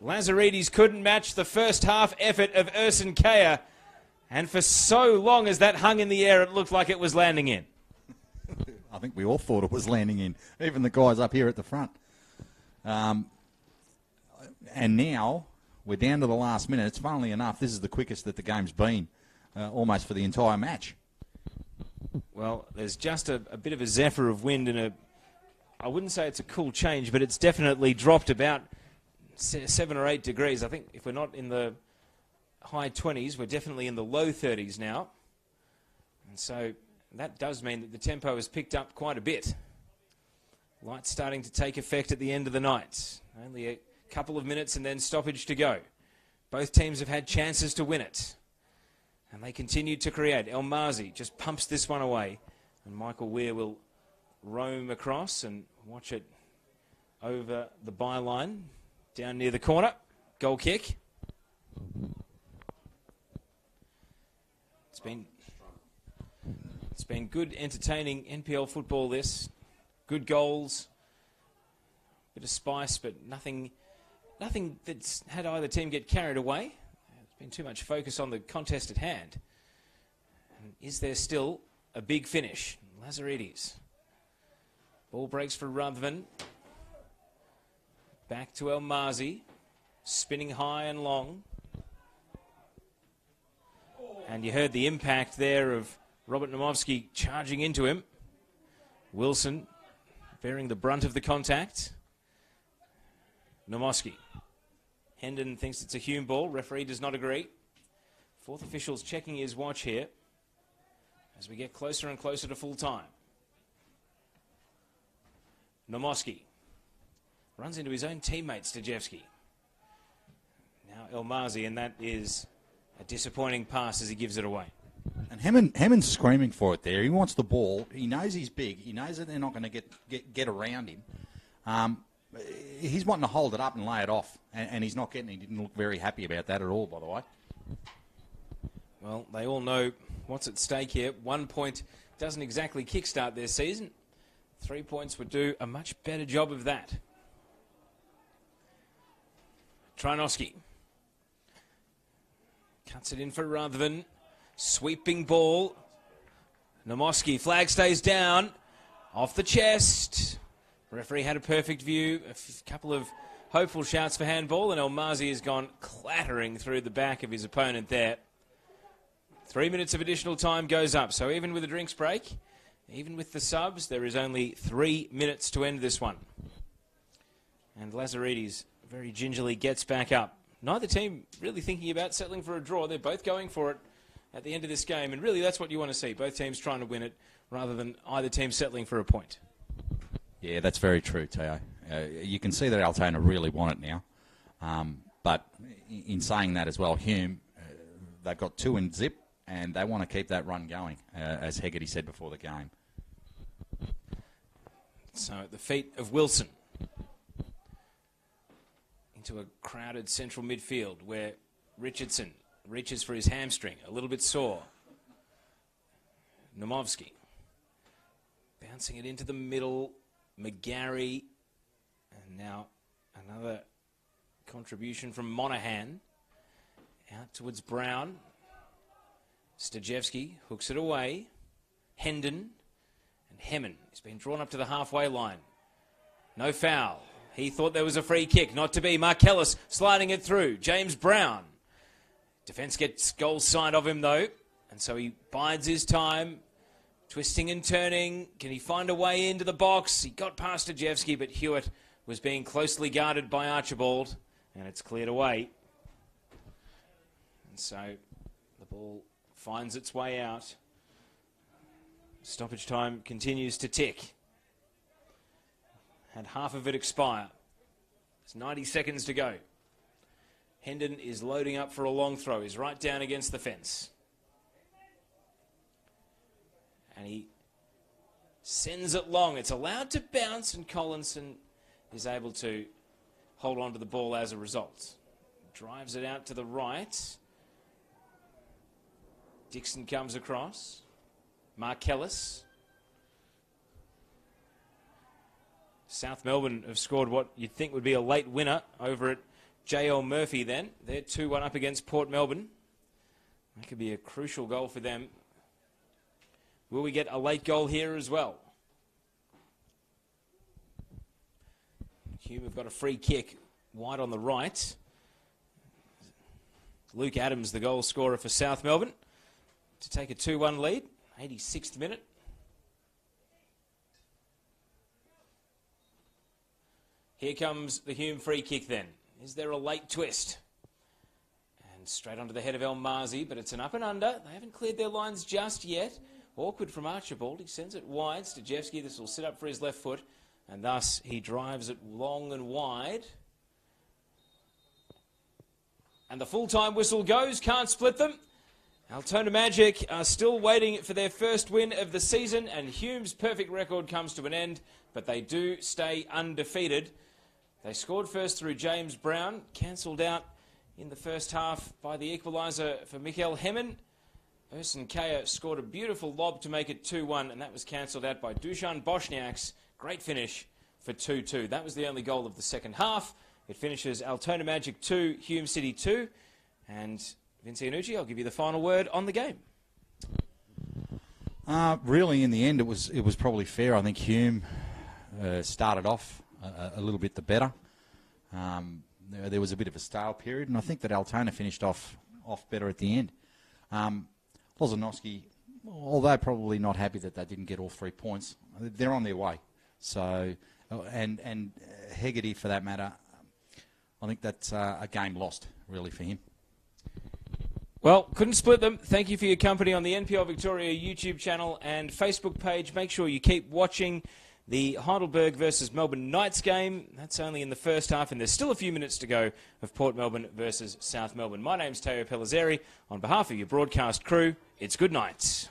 Lazaridis couldn't match the first half effort of Urson Kaya, and for so long as that hung in the air, it looked like it was landing in. I think we all thought it was landing in, even the guys up here at the front. And now we're down to the last minute. It's funnily enough, this is the quickest that the game's been, almost for the entire match. Well, there's just a bit of a zephyr of wind and I wouldn't say it's a cool change, but it's definitely dropped about 7 or 8 degrees. I think if we're not in the high 20s, we're definitely in the low 30s now. And so that does mean that the tempo has picked up quite a bit. Light starting to take effect at the end of the night. Only a couple of minutes and then stoppage to go. Both teams have had chances to win it. And they continue to create. El Mazi just pumps this one away. And Michael Weir will roam across and watch it over the byline. Down near the corner. Goal kick. It's been good, entertaining NPL football this. Good goals. Bit of spice, but nothing that's had either team get carried away. There's been too much focus on the contest at hand. And is there still a big finish? Lazaridis. Ball breaks for Ruthven. Back to El Mazi. Spinning high and long. And you heard the impact there of Robert Nomovsky charging into him. Wilson bearing the brunt of the contact. Nomovsky. Hendon thinks it's a Hume ball. Referee does not agree. Fourth official's checking his watch here. as we get closer and closer to full time. Nomoski runs into his own teammate, Stajewski. Now Elmazi, and that is a disappointing pass as he gives it away. And Hammond's screaming for it there. He wants the ball. He knows he's big. He knows that they're not going to get around him. He's wanting to hold it up and lay it off, and he's not getting. He didn't look very happy about that at all, by the way. Well, they all know what's at stake here. 1 point doesn't exactly kickstart their season. 3 points would do a much better job of that. Trinoski cuts it in for Ruthven. Sweeping ball. Nomoski, flag stays down. Off the chest. Referee had a perfect view. A couple of hopeful shouts for handball, and Elmazi has gone clattering through the back of his opponent there. 3 minutes of additional time goes up. So even with a drinks break, even with the subs, there is only 3 minutes to end this one. And Lazaridis very gingerly gets back up. Neither team really thinking about settling for a draw. They're both going for it at the end of this game. And really, that's what you want to see. Both teams trying to win it rather than either team settling for a point. Yeah, that's very true, Teo. You can see that Altona really want it now. But in saying that as well, Hume, they've got 2 in zip, and they want to keep that run going, as Hegarty said before the game. So at the feet of Wilson, into a crowded central midfield where Richardson reaches for his hamstring, a little bit sore. Nomovsky bouncing it into the middle. McGarry, and now another contribution from Monahan. Out towards Brown. Stajewski hooks it away. Hendon and Hemmen. He's been drawn up to the halfway line. No foul. He thought there was a free kick. Not to be. Markellis sliding it through. James Brown. Defence gets goal side of him though, and so he bides his time. Twisting and turning. Can he find a way into the box? He got past Stajewski, but Hewitt was being closely guarded by Archibald, and it's cleared away. And so the ball finds its way out. Stoppage time continues to tick. Had half of it expire. There's 90 seconds to go. Hendon is loading up for a long throw. He's right down against the fence. And he sends it long. It's allowed to bounce, and Collinson is able to hold on to the ball as a result. Drives it out to the right. Dixon comes across. Markellis. South Melbourne have scored what you'd think would be a late winner over at J.L. Murphy then. They're 2-1 up against Port Melbourne. That could be a crucial goal for them. Will we get a late goal here as well? Hume have got a free kick wide on the right. Luke Adams, the goal scorer for South Melbourne, to take a 2-1 lead. 86th minute. Here comes the Hume free kick then. Is there a late twist? And straight onto the head of Elmazi, but it's an up and under. They haven't cleared their lines just yet. Awkward from Archibald. He sends it wide. Stajewski, this will sit up for his left foot. And thus he drives it long and wide. And the full-time whistle goes. Can't split them. Altona Magic are still waiting for their first win of the season. And Hume's perfect record comes to an end. But they do stay undefeated. They scored first through James Brown. Cancelled out in the first half by the equaliser for Mikael Hemmen. Ersin Kaya scored a beautiful lob to make it 2-1, and that was cancelled out by Dusan Bosniak's great finish for 2-2. That was the only goal of the second half. It finishes Altona Magic 2, Hume City 2. And Vince Iannucci, I'll give you the final word on the game. Really, in the end, it was probably fair. I think Hume started off a little bit the better. There was a bit of a stale period, and I think that Altona finished off better at the end. Lozanowski, although probably not happy that they didn't get all 3 points, they're on their way. So, and Hegarty, for that matter, I think that's a game lost, really, for him. Well, couldn't split them. Thank you for your company on the NPL Victoria YouTube channel and Facebook page. Make sure you keep watching the Heidelberg versus Melbourne Knights game. That's only in the first half, and there's still a few minutes to go of Port Melbourne versus South Melbourne. My name's Teo Pellizzeri. On behalf of your broadcast crew, it's good night.